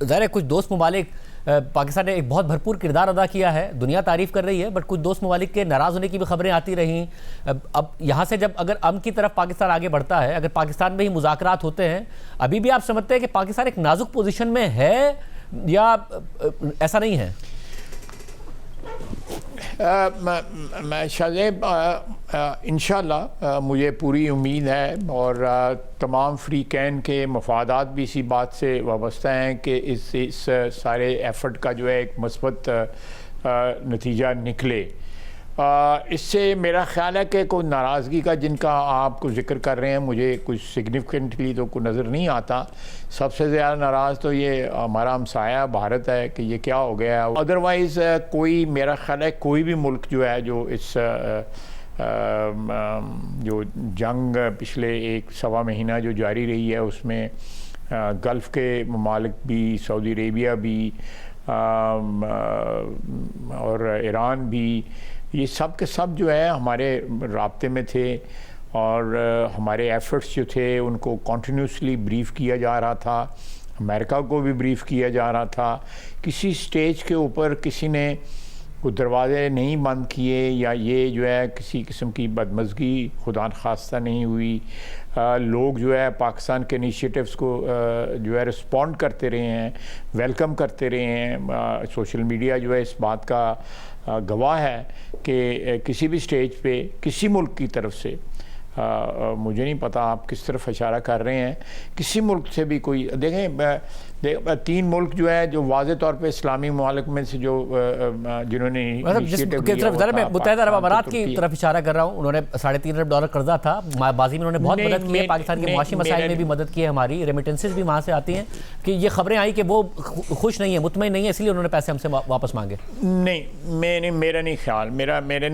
ज़ाहिर है कुछ दोस्त ममालिक, पाकिस्तान ने एक बहुत भरपूर किरदार अदा किया है, दुनिया तारीफ़ कर रही है, बट कुछ दोस्त ममालिक के नाराज़ होने की भी खबरें आती रहीं। अब यहाँ से जब अगर अमन की तरफ पाकिस्तान आगे बढ़ता है, अगर पाकिस्तान में ही मुज़ाकरात होते हैं, अभी भी आप समझते हैं कि पाकिस्तान एक नाजुक पोजीशन में है या ऐसा नहीं है?
मैं शायद इंशाल्लाह मुझे पूरी उम्मीद है और तमाम फ़रीक़ैन के मफादात भी इसी बात से वाबस्ता हैं कि इस सारे एफ़र्ट का जो है एक मस्बत नतीजा निकले। इससे मेरा ख़्याल है कि कोई नाराज़गी का जिनका आप कुछ ज़िक्र कर रहे हैं मुझे कुछ सिग्निफिकेंटली तो कोई नज़र नहीं आता। सबसे ज़्यादा नाराज़ तो ये हमारा हमसाया भारत है कि ये क्या हो गया है। अदरवाइज़ कोई, मेरा ख़्याल है कोई भी मुल्क जो है जो इस जो जंग पिछले एक सवा महीना जो जारी रही है उसमें गल्फ़ के ममालिक भी, सऊदी अरेबिया भी और ईरान भी, ये सब के सब जो है हमारे राब्ते में थे और हमारे एफ़र्ट्स जो थे उनको कॉन्टीन्यूसली ब्रीफ़ किया जा रहा था, अमेरिका को भी ब्रीफ़ किया जा रहा था। किसी स्टेज के ऊपर किसी ने कोई दरवाज़े नहीं बंद किए या ये जो है किसी किस्म की बदमज़गी खुदा ख़ास्ता नहीं हुई। लोग जो है पाकिस्तान के इनिशिएटिव्स को जो है रिस्पॉन्ड करते रहे हैं, वेलकम करते रहे हैं। सोशल मीडिया जो है इस बात का गवाह है कि किसी भी स्टेज पे किसी मुल्क की तरफ से मुझे नहीं पता आप किस तरफ इशारा कर रहे हैं, किसी मुल्क से भी कोई देखें, 3 मुल्क जो है जो वाज़े तौर पे इस्लामी ममालिक में से जो जिन्होंने
मुत्तहिदा अरब अमारात की तरफ इशारा कर रहा हूँ, उन्होंने $3.5 अरब कर्जा था, बाजी में उन्होंने बहुत मदद की है, पाकिस्तान के मुआशी मसाइल में भी मदद की है, हमारी रेमिटेंसेस भी वहाँ से आती हैं। कि ये खबरें आई कि वो खुश नहीं है, मुतमईन नहीं है, इसलिए उन्होंने पैसे हमसे वापस मांगे।
नहीं, मेरा नहीं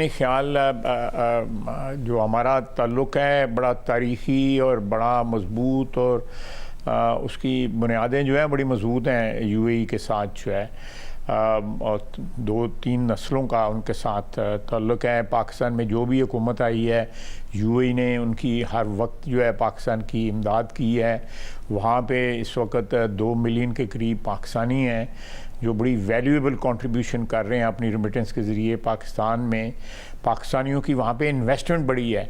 ख्याल जो हमारा ताल्लुक़ है बड़ा तारीख़ी और बड़ा मज़बूत और उसकी बुनियादें जो हैं बड़ी मज़बूत हैं यूएई के साथ जो है, और 2-3 नस्लों का उनके साथ ताल्लुक़ है। पाकिस्तान में जो भी हुकूमत आई है यूएई ने उनकी हर वक्त जो है पाकिस्तान की इमदाद की है। वहाँ पे इस वक्त 2 मिलियन के करीब पाकिस्तानी हैं जो बड़ी वैल्यूएबल कंट्रीब्यूशन कर रहे हैं अपनी रेमिटेंस के ज़रिए पाकिस्तान में। पाकिस्तानियों की वहाँ पे इन्वेस्टमेंट बड़ी है,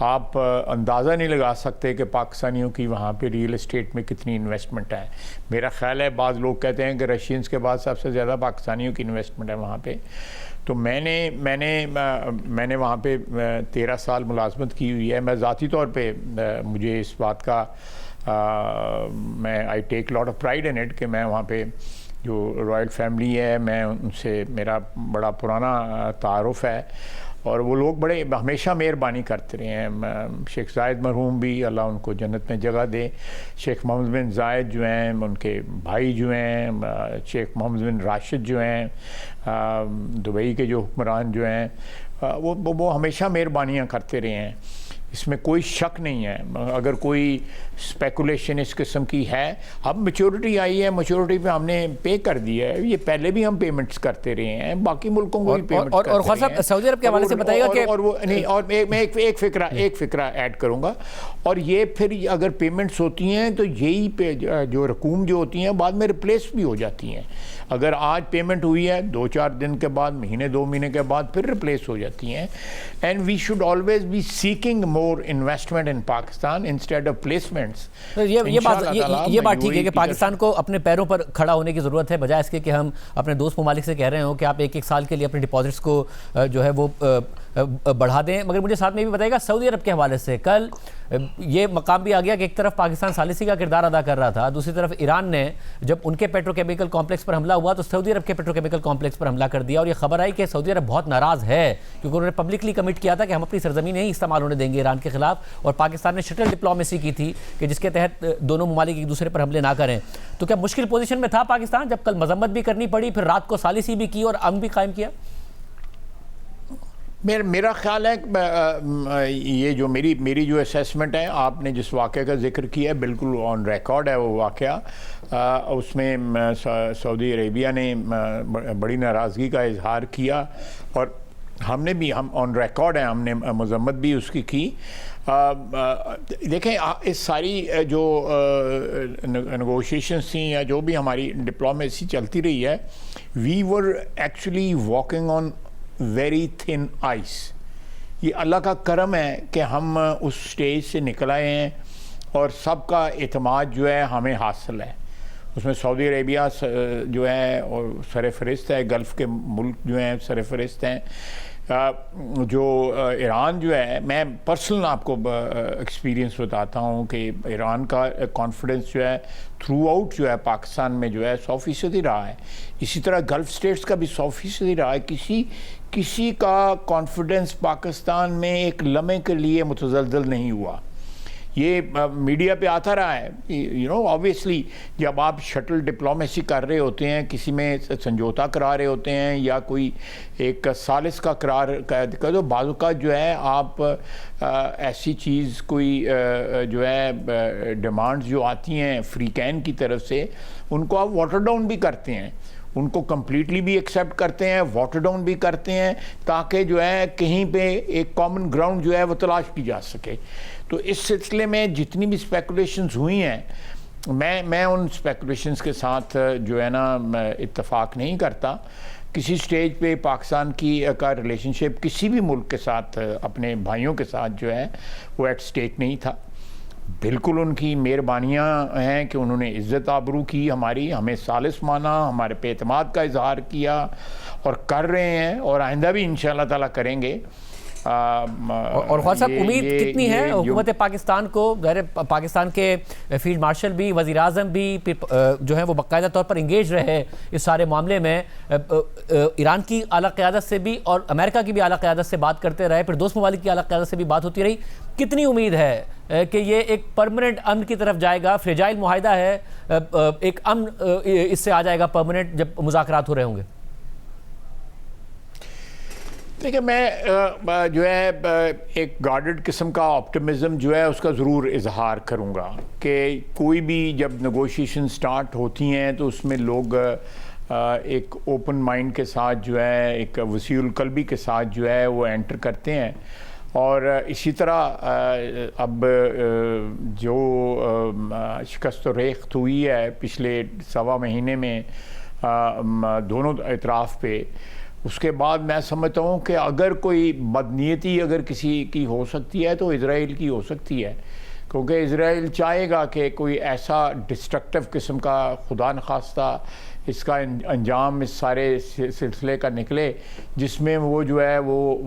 आप अंदाज़ा नहीं लगा सकते कि पाकिस्तानियों की वहाँ पे रियल एस्टेट में कितनी इन्वेस्टमेंट है। मेरा ख़्याल है बाज़ लोग कहते हैं कि रशियंस के बाद सबसे ज़्यादा पाकिस्तानियों की इन्वेस्टमेंट है वहाँ पे। तो मैंने वहाँ पे 13 साल मुलाजमत की हुई है। मैं ज़ाती तौर पे मुझे इस बात का मैं I take lot of pride in it कि मैं वहाँ पे जो रॉयल फैमिली है मैं उनसे मेरा बड़ा पुराना तारुफ़ है और वो लोग बड़े हमेशा मेहरबानी करते रहे हैं। शेख ज़ायद मरहूम भी अल्लाह उनको जन्नत में जगह दे, शेख मोहम्मद बिन ज़ायद जो हैं उनके भाई जो हैं, शेख मोहम्मद बिन राशिद जो हैं दुबई के जो हुक्मरान जो हैं, वो हमेशा मेहरबानियाँ करते रहे हैं, इसमें कोई शक नहीं है। अगर कोई स्पेकुलेशन इस किस्म की है, अब मैच्योरिटी आई है, मैच्योरिटी पे हमने पे कर दिया है, ये पहले भी हम पेमेंट्स करते रहे हैं, बाकी मुल्कों को भी पेमेंट करते रहे हैं।
और साहब सऊदी अरब के हवाले से बताइएगा कि
और वो नहीं, और मैं एक फ़िक्रा ऐड करूँगा, और ये फिर अगर पेमेंट्स होती हैं तो यही पे जो रकूम जो होती हैं बाद में रिप्लेस भी हो जाती हैं। अगर आज पेमेंट हुई है 2-4 दिन के बाद, महीने 2 महीने के बाद फिर रिप्लेस हो जाती हैं। And we should always be seeking more investment in Pakistan instead of placements.
तो ये बात ठीक है कि पाकिस्तान को अपने पैरों पर खड़ा होने की ज़रूरत है, बजाय इसके कि हम अपने दोस्त ममालिक से कह रहे हो कि आप एक साल के लिए अपने डिपॉजिट्स को जो है वो बढ़ा दें। मगर मुझे साथ में भी बताइएगा सऊदी अरब के हवाले से, कल ये मकाम भी आ गया कि एक तरफ पाकिस्तान सालिसी का किरदार अदा कर रहा था, दूसरी तरफ ईरान ने जब उनके पेट्रोकेमिकल कॉम्प्लेक्स पर हमला हुआ तो सऊदी अरब के पेट्रोकेमिकल कॉम्प्लेक्स पर हमला कर दिया। और ये खबर आई कि सऊदी अरब बहुत नाराज़ है क्योंकि उन्होंने पब्लिकली कमिट किया था कि हम अपनी सरजमीन नहीं इस्तेमाल होने देंगे ईरान के खिलाफ, और पाकिस्तान ने शटल डिप्लोमेसी की थी कि जिसके तहत दोनों ममालिक एक दूसरे पर हमले ना करें। तो क्या मुश्किल पोजीशन में था पाकिस्तान जब कल मजम्मत भी करनी पड़ी, फिर रात को सालिसी भी की और अमन भी कायम किया?
मेरा ख्याल है कि ये जो मेरी जो असेसमेंट है, आपने जिस वाक़े का जिक्र किया है बिल्कुल ऑन रिकॉर्ड है वो वाक़या। उसमें सऊदी अरेबिया ने बड़ी नाराज़गी का इजहार किया और हमने भी, हम ऑन रिकॉर्ड है, हमने मजम्मत भी उसकी की। देखें, इस सारी जो नेगोशिएशंस थी या जो भी हमारी डिप्लोमेसी चलती रही है, we were actually walking on very thin ice. ये अल्लाह का करम है कि हम उस स्टेज से निकल आए हैं और सबका एतमाद जो है हमें हासिल है। उसमें सऊदी अरेबिया जो है और सरफ़हरिस्त है, गल्फ़ के मुल्क जो हैं सरफ़हरिस्त हैं। जो ईरान जो है, मैं पर्सनल आपको एक्सपीरियंस बताता हूँ कि ईरान का कॉन्फिडेंस जो है थ्रू आउट जो है पाकिस्तान में जो है 100% रहा है। इसी तरह गल्फ़ स्टेट्स का भी 100% रहा है। किसी का कॉन्फिडेंस पाकिस्तान में एक लम्हे के लिए मुतज़लज़ल नहीं हुआ। ये मीडिया पे आता रहा है, यू नो, ऑब्वियसली जब आप शटल डिप्लोमेसी कर रहे होते हैं, किसी में समझौता करा रहे होते हैं या कोई एक सालिस का करार कर दो, बाज़ औक़ात जो है आप ऐसी चीज़ कोई जो है डिमांड्स जो आती हैं अफ्रीकन की तरफ से, उनको आप वाटर डाउन भी करते हैं, उनको कम्प्लीटली भी एक्सेप्ट करते हैं, वाटर डाउन भी करते हैं, ताकि जो है कहीं पे एक कॉमन ग्राउंड जो है वो तलाश की जा सके। तो इस सिलसिले में जितनी भी स्पेकुलेशंस हुई हैं, मैं उन स्पेकुलेशंस के साथ जो है ना इत्तेफाक नहीं करता। किसी स्टेज पे पाकिस्तान का रिलेशनशिप किसी भी मुल्क के साथ, अपने भाइयों के साथ जो है वो एट स्टेक नहीं था। बिल्कुल उनकी मेहरबानियाँ हैं कि उन्होंने इज़्ज़त आबरू की, हमें सालिस माना, हमारे पे एतमाद का इजहार किया और कर रहे हैं और आइंदा भी इंशाअल्लाह ताला करेंगे।
और ख्वाजा साहब, उम्मीद कितनी है हुकूमत पाकिस्तान को? पाकिस्तान के फील्ड मार्शल भी, वज़ीर आज़म भी जो है वो बाकायदा तौर पर इंगेज रहे इस सारे मामले में, ईरान की आला क़यादत से भी और अमेरिका की भी आला क़यादत से बात करते रहे, फिर दोस्त ममालिक की आला क़यादत से भी बात होती रही। कितनी उम्मीद है कि ये एक परमानेंट अमन की तरफ जाएगा? फ्रेजाइल मुआहिदा है, एक अमन इससे आ जाएगा परमानेंट जब मुज़ाकरात हो रहे होंगे?
देखिए, मैं जो है एक गार्डेड किस्म का ऑप्टिमिज़म जो है उसका ज़रूर इजहार करूँगा कि कोई भी जब नेगोशिएशन स्टार्ट होती हैं तो उसमें लोग एक ओपन माइंड के साथ जो है, एक वसीउल कल्बी के साथ जो है वो एंटर करते हैं। और इसी तरह अब जो शिकस्त रेख्त हुई है पिछले सवा महीने में दोनों इतराफ़ पे, उसके बाद मैं समझता हूँ कि अगर कोई बदनीयती अगर किसी की हो सकती है तो इज़राइल की हो सकती है, क्योंकि इज़राइल चाहेगा कि कोई ऐसा डिस्ट्रक्टिव किस्म का खुदा न खास्ता इसका अंजाम इस सारे सिलसिले का निकले जिसमें वो जो है वो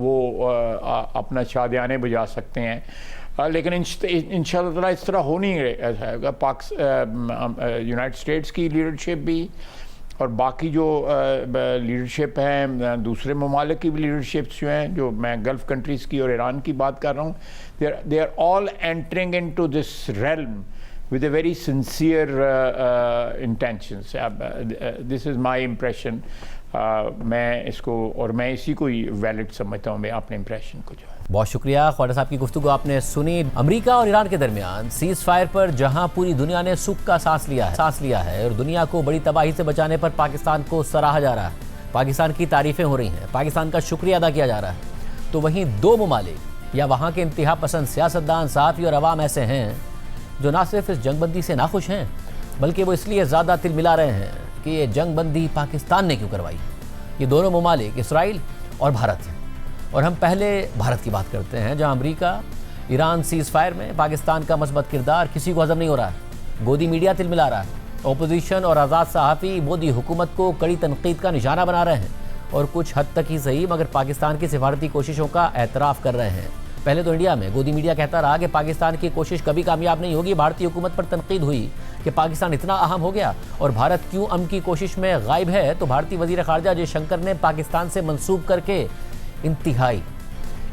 अपना शादियाने बजा सकते हैं। लेकिन इंशाअल्लाह इस तरह हो नहीं रहा। यूनाइटेड स्टेट्स की लीडरशिप भी और बाकी जो लीडरशिप हैं, दूसरे ममालिक की भी लीडरशिप्स जो हैं, जो मैं गल्फ़ कंट्रीज़ की और ईरान की बात कर रहा हूँ, they are all entering into this realm with a very sincere intentions. This is my impression. मैं इसको और मैं इसी को ही वैलिड समझता हूँ, मैं अपने इम्प्रेशन को जो है।
बहुत शुक्रिया ख्वाजा साहब की गुफ्तगू आपने सुनी। अमेरिका और ईरान के दरमियान सीज़ फायर पर जहां पूरी दुनिया ने सुख का सांस लिया है और दुनिया को बड़ी तबाही से बचाने पर पाकिस्तान को सराहा जा रहा है, पाकिस्तान की तारीफें हो रही हैं, पाकिस्तान का शुक्रिया अदा किया जा रहा है, तो वहीं दो ममालिक या वहाँ के इंतहा पसंद सियासतदान, सहाफ़ी और अवाम ऐसे हैं जो ना सिर्फ इस जंगबंदी से नाखुश हैं, बल्कि वो इसलिए ज़्यादा तिल मिला रहे हैं कि ये जंगबंदी पाकिस्तान ने क्यों करवाई। ये दोनों ममालिक इसराइल और भारत हैं। और हम पहले भारत की बात करते हैं, जहां अमेरिका ईरान सीज फायर में पाकिस्तान का मस्बत किरदार किसी को हजम नहीं हो रहा है। गोदी मीडिया तिलमिला रहा है। ओपोजिशन और आज़ाद सहाफ़ी मोदी हुकूमत को कड़ी तनकीद का निशाना बना रहे हैं और कुछ हद तक ही सही मगर पाकिस्तान की सिफारती कोशिशों का एतराफ़ कर रहे हैं। पहले तो इंडिया में गोदी मीडिया कहता रहा कि पाकिस्तान की कोशिश कभी कामयाब नहीं होगी। भारतीय हुकूमत पर तनकीद हुई कि पाकिस्तान इतना अहम हो गया और भारत क्यों अमन की कोशिश में गायब है, तो भारतीय वज़ीर ख़ारजा जयशंकर ने पाकिस्तान से मंसूब करके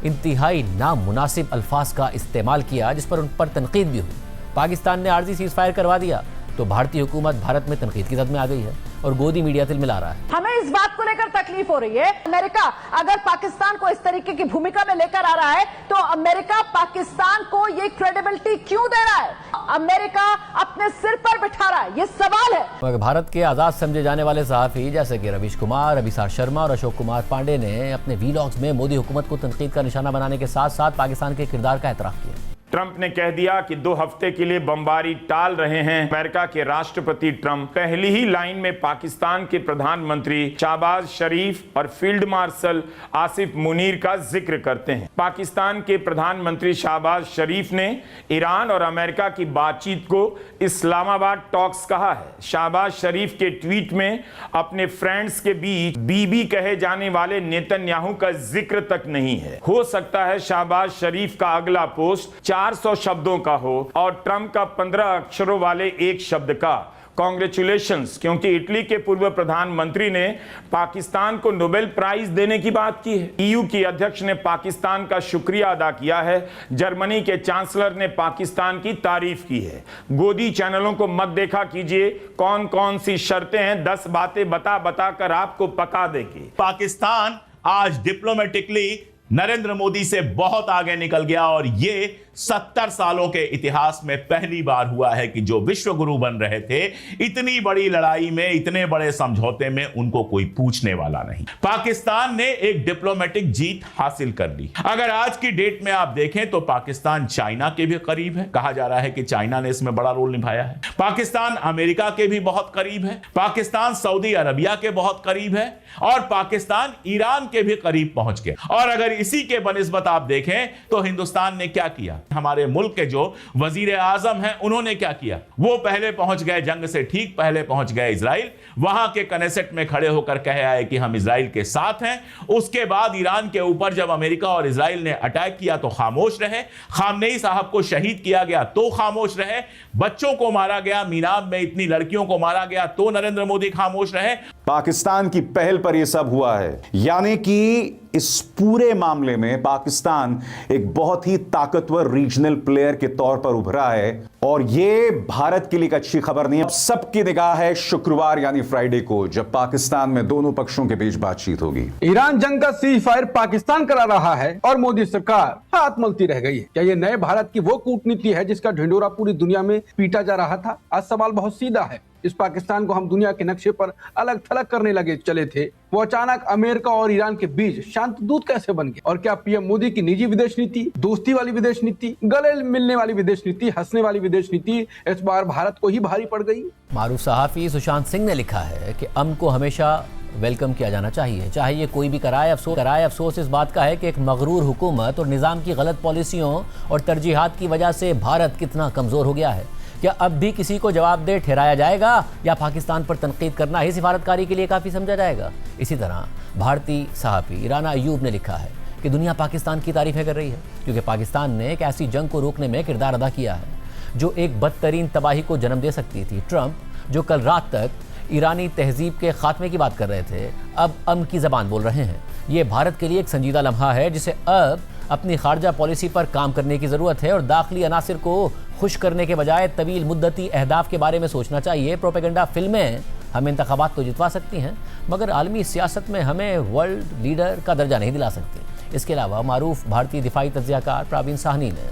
इंतहाई नामुनासिब अल्फाज का इस्तेमाल किया, जिस पर उन पर तनकीद भी हुई। पाकिस्तान ने आर्जी सीज़ फायर करवा दिया तो भारतीय हुकूमत भारत में तनकीद की जद में आ गई है और गोदी मीडिया तिलमिला रहा है।
हमें इस बात को लेकर तकलीफ हो रही है, अमेरिका अगर पाकिस्तान को इस तरीके की भूमिका में लेकर आ रहा है तो अमेरिका पाकिस्तान को ये क्रेडिबिलिटी क्यों दे रहा है? अमेरिका अपने सिर पर बिठा रहा है, ये सवाल है।
मगर भारत के आज़ाद समझे जाने वाले सहाफ़ी जैसे कि रवीश कुमार, अभिसार शर्मा और अशोक कुमार पांडे ने अपने वीलॉग्स में मोदी हुकूमत को तनकीद का निशाना बनाने के साथ साथ पाकिस्तान के किरदार का एतराफ़ किया।
ट्रंप ने कह दिया कि 2 हफ्ते के लिए बमबारी टाल रहे हैं। अमेरिका के राष्ट्रपति ट्रंप पहली ही लाइन में पाकिस्तान के प्रधानमंत्री शहबाज शरीफ और फील्ड मार्शल आसिफ मुनीर का जिक्र करते हैं। पाकिस्तान के प्रधानमंत्री शहबाज शरीफ ने ईरान और अमेरिका की बातचीत को इस्लामाबाद टॉक्स कहा है। शहबाज शरीफ के ट्वीट में अपने फ्रेंड्स के बीच बीबी कहे जाने वाले नेतन्याहू का जिक्र तक नहीं है। हो सकता है शहबाज शरीफ का अगला पोस्ट 400 शब्दों का हो और ट्रंप का 15 अक्षरों वाले एक शब्द का। कॉन्ग्रेचुलेशंस, क्योंकि इटली के पूर्व प्रधानमंत्री ने पाकिस्तान को नोबेल प्राइज देने की बात की है। ईयू की अध्यक्ष ने पाकिस्तान का शुक्रिया अदा किया है। जर्मनी के चांसलर ने पाकिस्तान की तारीफ की है। गोदी चैनलों को मत देखा कीजिए, कौन कौन सी शर्तें हैं 10 बातें बता बता कर आपको पका देगी।
पाकिस्तान आज डिप्लोमेटिकली नरेंद्र मोदी से बहुत आगे निकल गया और ये 70 सालों के इतिहास में पहली बार हुआ है कि जो विश्व गुरु बन रहे थे, इतनी बड़ी लड़ाई में, इतने बड़े समझौते में उनको कोई पूछने वाला नहीं। पाकिस्तान ने एक डिप्लोमेटिक जीत हासिल कर ली। अगर आज की डेट में आप देखें तो पाकिस्तान चाइना के भी करीब है। कहा जा रहा है कि चाइना ने इसमें बड़ा रोल निभाया है। पाकिस्तान अमेरिका के भी बहुत करीब है। पाकिस्तान सऊदी अरबिया के बहुत करीब है और पाकिस्तान ईरान के भी करीब पहुंच गया। और अगर इसी के बनिस्बत आप देखें तो हिंदुस्तान ने क्या किया? हमारे मुल्क के जो वजीर आजम हैं उन्होंने क्या किया? वो पहले पहुंच गए, जंग से ठीक पहले पहुंच गए इजराइल। वहां के कनेसेट में खड़े होकर कहे आए कि हम इजराइल के साथ हैं। उसके बाद ईरान के ऊपर जब अमेरिका और इजराइल ने अटैक किया तो खामोश रहे। खामनेई साहब को शहीद किया गया तो खामोश रहे। बच्चों को मारा गया, मीनाब में इतनी लड़कियों को मारा गया तो नरेंद्र मोदी खामोश रहे।
पाकिस्तान की पहल पर यह सब हुआ है, यानी कि इस पूरे मामले में पाकिस्तान एक बहुत ही ताकतवर रीजनल प्लेयर के तौर पर उभरा है और यह भारत के लिए एक अच्छी खबर नहीं है। अब सबकी निगाह है शुक्रवार यानी फ्राइडे को, जब पाकिस्तान में दोनों पक्षों के बीच बातचीत होगी।
ईरान जंग का सीज फायर पाकिस्तान करा रहा है और मोदी सरकार हाथ मलती रह गई है। क्या ये नए भारत की वो कूटनीति है जिसका ढिंडोरा पूरी दुनिया में पीटा जा रहा था? आज सवाल बहुत सीधा है। इस पाकिस्तान को हम दुनिया के नक्शे पर अलग थलग करने लगे चले थे, वो अचानक अमेरिका और ईरान के बीच शांत दूत कैसे बन गया? और क्या पीएम मोदी की निजी विदेश नीति, दोस्ती वाली विदेश नीति, गले मिलने वाली विदेश नीति, हंसने वाली विदेश नीति इस बार भारत को ही भारी पड़ गई?
मारूफ सहाफ़ी सुशांत सिंह ने लिखा है कि अमन को हमेशा वेलकम किया जाना चाहिए, चाहे ये कोई भी कराए। अफसोस इस बात का है कि एक मगरूर हुकूमत और निज़ाम की गलत पॉलिसियों और तरजीहात की वजह से भारत कितना कमज़ोर हो गया है। क्या अब भी किसी को जवाबदेह ठहराया जाएगा या पाकिस्तान पर तनकीद करना ही सिफारतकारी के लिए काफ़ी समझा जाएगा? इसी तरह भारतीय सहाफ़ी राना अयूब ने लिखा है कि दुनिया पाकिस्तान की तारीफ़ें कर रही है क्योंकि पाकिस्तान ने एक ऐसी जंग को रोकने में किरदार अदा किया है जो एक बदतरीन तबाही को जन्म दे सकती थी। ट्रंप जो कल रात तक ईरानी तहजीब के खात्मे की बात कर रहे थे, अब अमन की ज़बान बोल रहे हैं। ये भारत के लिए एक संजीदा लम्हा है जिसे अब अपनी खारजा पॉलिसी पर काम करने की ज़रूरत है और दाखिली अनासिर को खुश करने के बजाय तवील मुद्दती अहदाफ के बारे में सोचना चाहिए। प्रोपेगेंडा फिल्में हमें इंतखाबात तो जितवा सकती हैं मगर आलमी सियासत में हमें वर्ल्ड लीडर का दर्जा नहीं दिला सकती। इसके अलावा मारूफ भारतीय दिफाई तज्ज़ियाकार प्रवीण साहनी ने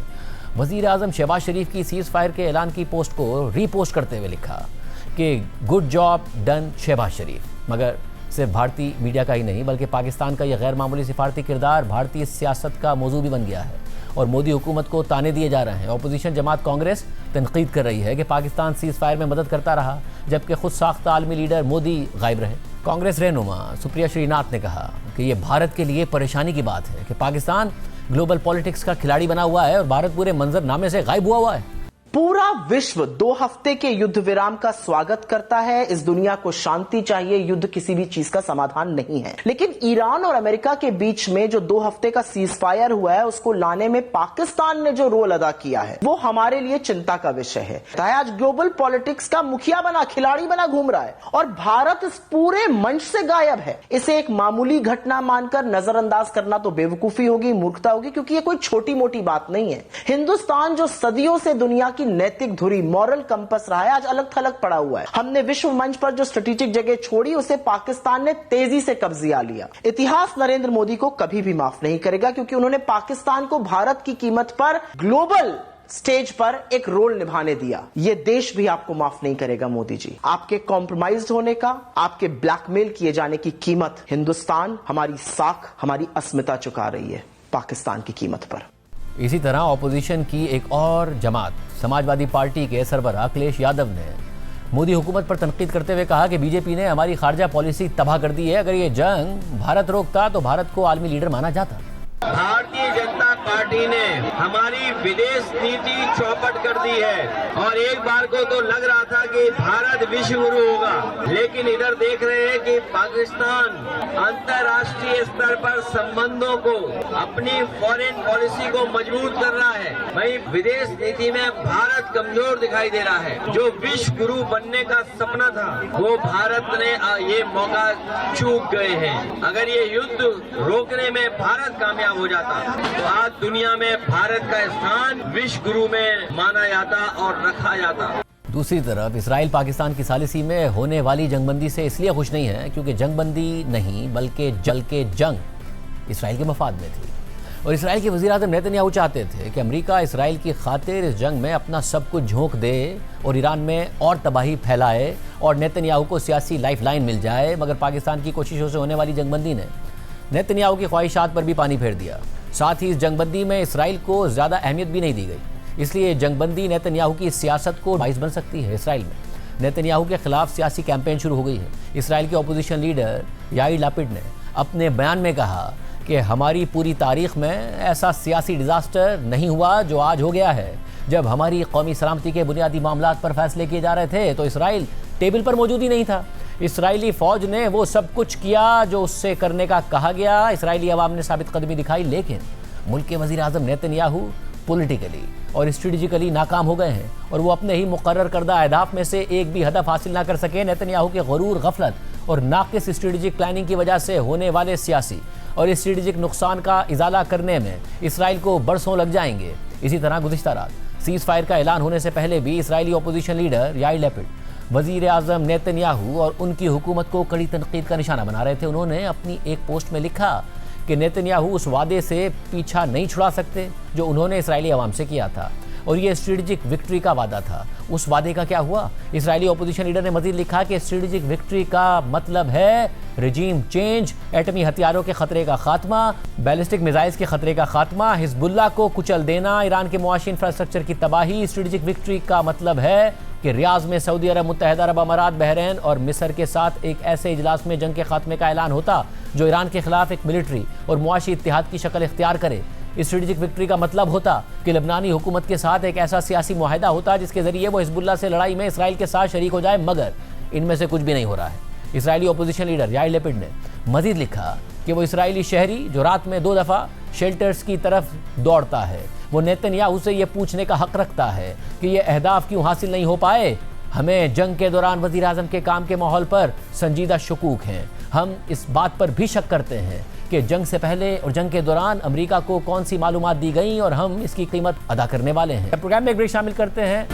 वज़ीर आज़म शहबाज शरीफ की सीज़ फायर के ऐलान की पोस्ट को रीपोस्ट करते हुए लिखा कि गुड जॉब डन शहबाज शरीफ। मगर सिर्फ भारतीय मीडिया का ही नहीं बल्कि पाकिस्तान का यह गैर मामूली सिफारती किरदार भारतीय सियासत का मौजू भी बन गया है और मोदी हुकूमत को ताने दिए जा रहे हैं। अपोजिशन जमात कांग्रेस तनकीद कर रही है कि पाकिस्तान सीज़ फायर में मदद करता रहा जबकि खुद साख्ता आलमी लीडर मोदी गायब रहे। कांग्रेस रहनुमा सुप्रिया श्रीनाथ ने कहा कि यह भारत के लिए परेशानी की बात है कि पाकिस्तान ग्लोबल पॉलिटिक्स का खिलाड़ी बना हुआ है और भारत पूरे मंजरनामे से गायब हुआ है।
पूरा विश्व 2 हफ्ते के युद्ध विराम का स्वागत करता है। इस दुनिया को शांति चाहिए, युद्ध किसी भी चीज का समाधान नहीं है। लेकिन ईरान और अमेरिका के बीच में जो 2 हफ्ते का सीजफायर हुआ है, उसको लाने में पाकिस्तान ने जो रोल अदा किया है, वो हमारे लिए चिंता का विषय है। आज ग्लोबल पॉलिटिक्स का मुखिया बना, खिलाड़ी बना घूम रहा है और भारत इस पूरे मंच से गायब है। इसे एक मामूली घटना मानकर नजरअंदाज करना तो बेवकूफी होगी, मूर्खता होगी, क्योंकि ये कोई छोटी मोटी बात नहीं है। हिंदुस्तान जो सदियों से दुनिया की नैतिक धुरी, मॉरल कंपस रहा है, आज अलग थलग पड़ा हुआ है। हमने विश्व मंच पर जो स्ट्रेटेजिक जगह छोड़ी, उसे पाकिस्तान ने तेजी से कब्जा लिया। इतिहास नरेंद्र मोदी को कभी भी माफ नहीं करेगा, क्योंकि उन्होंने पाकिस्तान को भारत की कीमत पर ग्लोबल स्टेज पर एक रोल निभाने दिया। ये देश भी आपको माफ नहीं करेगा मोदी जी। आपके कॉम्प्रोमाइज होने का, आपके ब्लैकमेल किए जाने की कीमत हिंदुस्तान, हमारी साख, हमारी अस्मिता चुका रही है पाकिस्तान की कीमत पर।
इसी तरह ऑपोजिशन की एक और जमात समाजवादी पार्टी के सरबराह अखिलेश यादव ने मोदी हुकूमत पर तनकीद करते हुए कहा कि बीजेपी ने हमारी खारजा पॉलिसी तबाह कर दी है। अगर ये जंग भारत रोकता तो भारत को आलमी लीडर माना जाता।
भारतीय जनता पार्टी ने हमारी विदेश नीति चौपट कर दी है और एक बार को तो लग रहा था कि भारत विश्व गुरु होगा, लेकिन इधर देख रहे हैं कि पाकिस्तान अंतर्राष्ट्रीय स्तर पर संबंधों को, अपनी फॉरेन पॉलिसी को मजबूत कर रहा है। वहीं विदेश नीति में भारत कमजोर दिखाई दे रहा है। जो विश्व गुरु बनने का सपना था, वो भारत ने ये मौका चूक गए हैं। अगर ये युद्ध रोकने में भारत कामयाब हो जाता तो आज दुनिया में भारत का स्थान विश्व गुरु में माना जाता और रखा जाता।
दूसरी तरफ इसराइल पाकिस्तान की सालिसी में होने वाली जंगबंदी से इसलिए खुश नहीं है क्योंकि जंगबंदी नहीं बल्कि जंग इसराइल के मफाद में थी। और इसराइल के वज़ीर-ए-आज़म नेतन्याहू चाहते थे कि अमेरिका इसराइल की खातिर इस जंग में अपना सब कुछ झोंक दे और ईरान में और तबाही फैलाए और नेतन्याहू को सियासी लाइफलाइन मिल जाए। मगर पाकिस्तान की कोशिशों से होने वाली जंगबंदी ने नेतन्याहू की ख्वाहिशात पर भी पानी फेर दिया। साथ ही इस जंगबंदी में इसराइल को ज़्यादा अहमियत भी नहीं दी गई। इसलिए जंगबंदी नेतन्याहू की सियासत को बाइस बन सकती है। इसराइल में नेतन्याहू के खिलाफ सियासी कैंपेन शुरू हो गई है। इसराइल के अपोजिशन लीडर याइर लैपिड ने अपने बयान में कहा कि हमारी पूरी तारीख में ऐसा सियासी डिजास्टर नहीं हुआ जो आज हो गया है। जब हमारी कौमी सलामती के बुनियादी मामलात पर फैसले किए जा रहे थे तो इसराइल टेबल पर मौजूद ही नहीं था। इसराइली फ़ौज ने वो सब कुछ किया जो उससे करने का कहा गया। इसराइली अवाम ने साबित कदमी दिखाई, लेकिन मुल्क के वज़ीर-ए-आज़म नेतन्याहू पॉलिटिकली और स्ट्रेटेजिकली नाकाम हो गए हैं और वो अपने ही मुकर्रर करदा अहदाफ में से एक भी हदफ हासिल ना कर सके। नेतन्याहू के गुरूर, गफलत और नाक़िस स्ट्रेटेजिक प्लानिंग की वजह से होने वाले सियासी और स्ट्रेटेजिक नुकसान का इजाला करने में इसराइल को बरसों लग जाएंगे। इसी तरह गुज़िश्ता रात सीज़ फायर का ऐलान होने से पहले भी Israeli opposition leader Yair Lapid वज़ीर-ए-आज़म नेतन्याहू और उनकी हुकूमत को कड़ी तनकीद का निशाना बना रहे थे। उन्होंने अपनी एक पोस्ट में लिखा कि नेतन्याहू उस वादे से पीछा नहीं छुड़ा सकते जो उन्होंने इसराइली अवाम से किया था और ये स्ट्रेटेजिक विक्ट्री का वादा था। उस वादे का क्या हुआ? इसराइली अपोजिशन लीडर ने मजीद लिखा कि स्ट्रेटेजिक विक्ट्री का मतलब है रजीम चेंज, एटमी हथियारों के खतरे का खात्मा, बैलिस्टिक मिसाइल्स के खतरे का खात्मा, हिजबुल्लाह को कुचल देना, ईरान के मुआशी इंफ्रास्ट्रक्चर की तबाही। स्ट्रेटेजिक विक्ट्री का मतलब है कि रियाज में सऊदी अरब, मुत्तहिदा अरब अमारात, बहरीन और मिस्र के साथ एक ऐसे इजलास में जंग के खात्मे का ऐलान होता जो ईरान के खिलाफ एक मिलिट्री और मुआशी इत्तेहाद की शक्ल इख्तियार करे। स्ट्रेटेजिक विक्ट्री का मतलब होता कि लबनानी हुकूमत के साथ एक ऐसा सियासी मुआहिदा होता जिसके जरिए वो हिजबुल्लाह से लड़ाई में इसराइल के साथ शरीक हो जाए। मगर इनमें से कुछ भी नहीं हो रहा है। Israeli opposition leader Yair Lapid ने मजीद लिखा कि वो इसराइली शहरी जो रात में 2 दफ़ा शेल्टर्स की तरफ दौड़ता है, वो नेतन्याहू से ये पूछने का हक रखता है कि ये अहदाफ क्यों हासिल नहीं हो पाए। हमें जंग के दौरान वज़ीर-ए-आज़म के काम के माहौल पर संजीदा शुकूक हैं। हम इस बात पर भी शक करते हैं कि जंग से पहले और जंग के दौरान अमेरिका को कौन सी मालूमात दी गई और हम इसकी कीमत अदा करने वाले हैं। प्रोग्राम में एक ब्रेक शामिल करते हैं।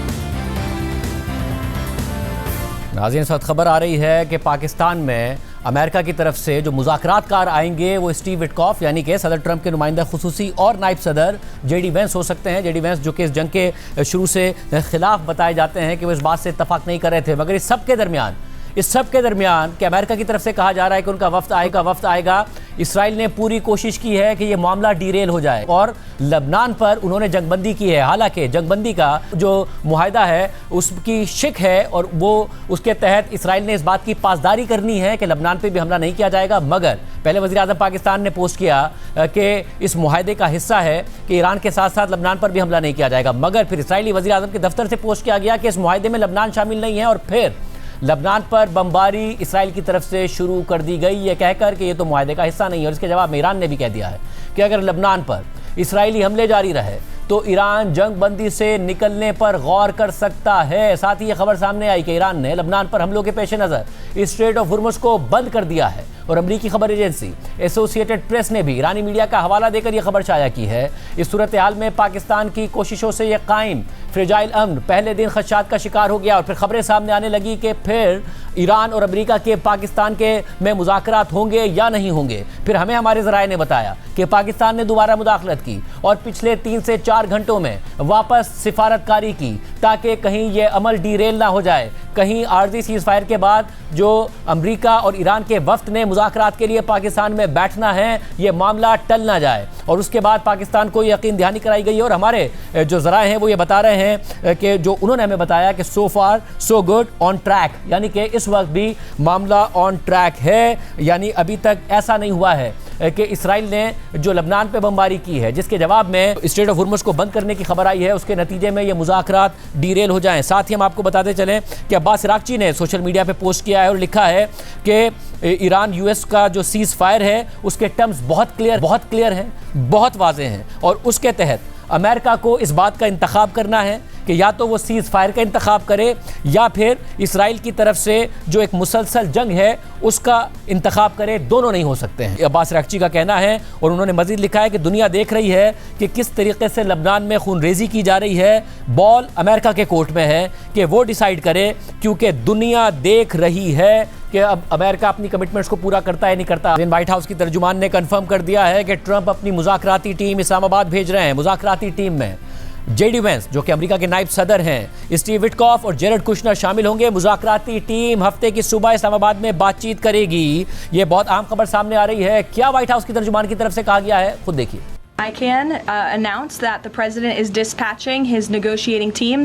नाज़रीन, इस वक्त खबर आ रही है कि पाकिस्तान में अमेरिका की तरफ से जो मुज़ाकरातकार आएंगे वो स्टीव विटकॉफ यानी कि सदर ट्रंप के नुमाइंदा खुसूसी और नायब सदर जेडी वेंस हो सकते हैं। जेडी वेंस जो कि इस जंग के शुरू से खिलाफ बताए जाते हैं कि वो इस बात से इत्तफाक नहीं कर रहे थे। मगर इस सब के दरमियान इस सब के दरमियान कि अमेरिका की तरफ से कहा जा रहा है कि उनका वफ्द आएगा, इसराइल ने पूरी कोशिश की है कि ये मामला डीरेल हो जाए और लबनान पर उन्होंने जंगबंदी की है। हालांकि जंगबंदी का जो मुआहदा है उसकी शिक है और वो उसके तहत इसराइल ने इस बात की पासदारी करनी है कि लबनान पे भी हमला नहीं किया जाएगा। मगर पहले वज़ीर आज़म पाकिस्तान ने पोस्ट किया कि इस मुआहदे का हिस्सा है कि ईरान के साथ साथ लबनान पर भी हमला नहीं किया जाएगा, मगर फिर इसराइली वज़ीर आज़म के दफ्तर से पोस्ट किया गया कि इस मुआहदे में लबनान शामिल नहीं है और फिर लबनान पर बमबारी इसराइल की तरफ से शुरू कर दी गई, ये कहकर कि ये तो मुआहदे का हिस्सा नहीं है। और इसके जवाब में ईरान ने भी कह दिया है कि अगर लबनान पर इसराइली हमले जारी रहे तो ईरान जंगबंदी से निकलने पर गौर कर सकता है। साथ ही ये खबर सामने आई कि ईरान ने लबनान पर हमलों के पेश नज़र स्ट्रेट ऑफ हुर्मुज़ को बंद कर दिया है और अमरीकी खबर एजेंसी एसोसिएटेड प्रेस ने भी ईरानी मीडिया का हवाला देकर यह खबर शाया की है। इस सूरत हाल में पाकिस्तान की कोशिशों से यह कायम फ्रेजाइल अमन पहले दिन खदशात का शिकार हो गया और फिर खबरें सामने आने लगी कि फिर ईरान और अमेरिका के पाकिस्तान के में मुज़ाकरात होंगे या नहीं होंगे। फिर हमें हमारे ज़राए ने बताया कि पाकिस्तान ने दोबारा मुदाखलत की और पिछले 3 से 4 घंटों में वापस सिफारतकारी की ताकि कहीं ये अमल डीरेल ना हो जाए, कहीं आर्जी सीज़ फायर के बाद जो अमेरिका और ईरान के वफ्द ने मुज़ाकरात के लिए पाकिस्तान में बैठना है ये मामला टल ना जाए। और उसके बाद पाकिस्तान को यकीन दहानी कराई गई और हमारे जो ज़राए हैं वो ये बता रहे हैं कि जो उन्होंने हमें बताया कि सो फार सो गुड ऑन ट्रैक, यानी कि इस वक्त भी मामला ऑन ट्रैक है, यानी अभी तक ऐसा नहीं हुआ है कि इसराइल ने जो लबनान पे बमबारी की है जिसके जवाब में स्ट्रेट ऑफ हुर्मुज़ को बंद करने की खबर आई है उसके नतीजे में ये मुज़ाकरात डीरेल हो जाएं। साथ ही हम आपको बताते चलें कि अब्बास इराक़ची ने सोशल मीडिया पे पोस्ट किया है और लिखा है कि ईरान यूएस का जो सीज़ फायर है उसके टर्म्स बहुत क्लियर हैं, बहुत वाज़े हैं और उसके तहत अमेरिका को इस बात का इंतखाब करना है कि या तो वो सीज़ फायर का इंतखाब करे या फिर इसराइल की तरफ से जो एक मुसलसल जंग है उसका इंतखाब करे, दोनों नहीं हो सकते हैं, अब्बास इराक़ची का कहना है। और उन्होंने मज़ीद लिखा है कि दुनिया देख रही है कि किस तरीके से लबनान में खूनरेज़ी की जा रही है, बॉल अमेरिका के कोर्ट में है कि वो डिसाइड करे, क्योंकि दुनिया देख रही है कि अब अमेरिका अपनी कमिटमेंट्स को पूरा करता है नहीं करता। व्हाइट हाउस की तर्जुमान ने कंफर्म कर दिया है कि ट्रंप अपनी मुज़ाकराती टीम इस्लामाबाद भेज रहे हैं। मुज़ाकराती टीम में जेडी वेंस जो कि अमेरिका के नायब सदर हैं, स्टीव विटकॉफ और जेरेड कुशनर शामिल होंगे। मुज़ाकराती टीम हफ्ते की सुबह इस्लामाबाद में बातचीत करेगी। ये बहुत अहम खबर सामने आ रही है। क्या व्हाइट हाउस की तर्जुमान की तरफ से कहा गया है, खुद देखिए।
I can announce that the president is dispatching his negotiating team,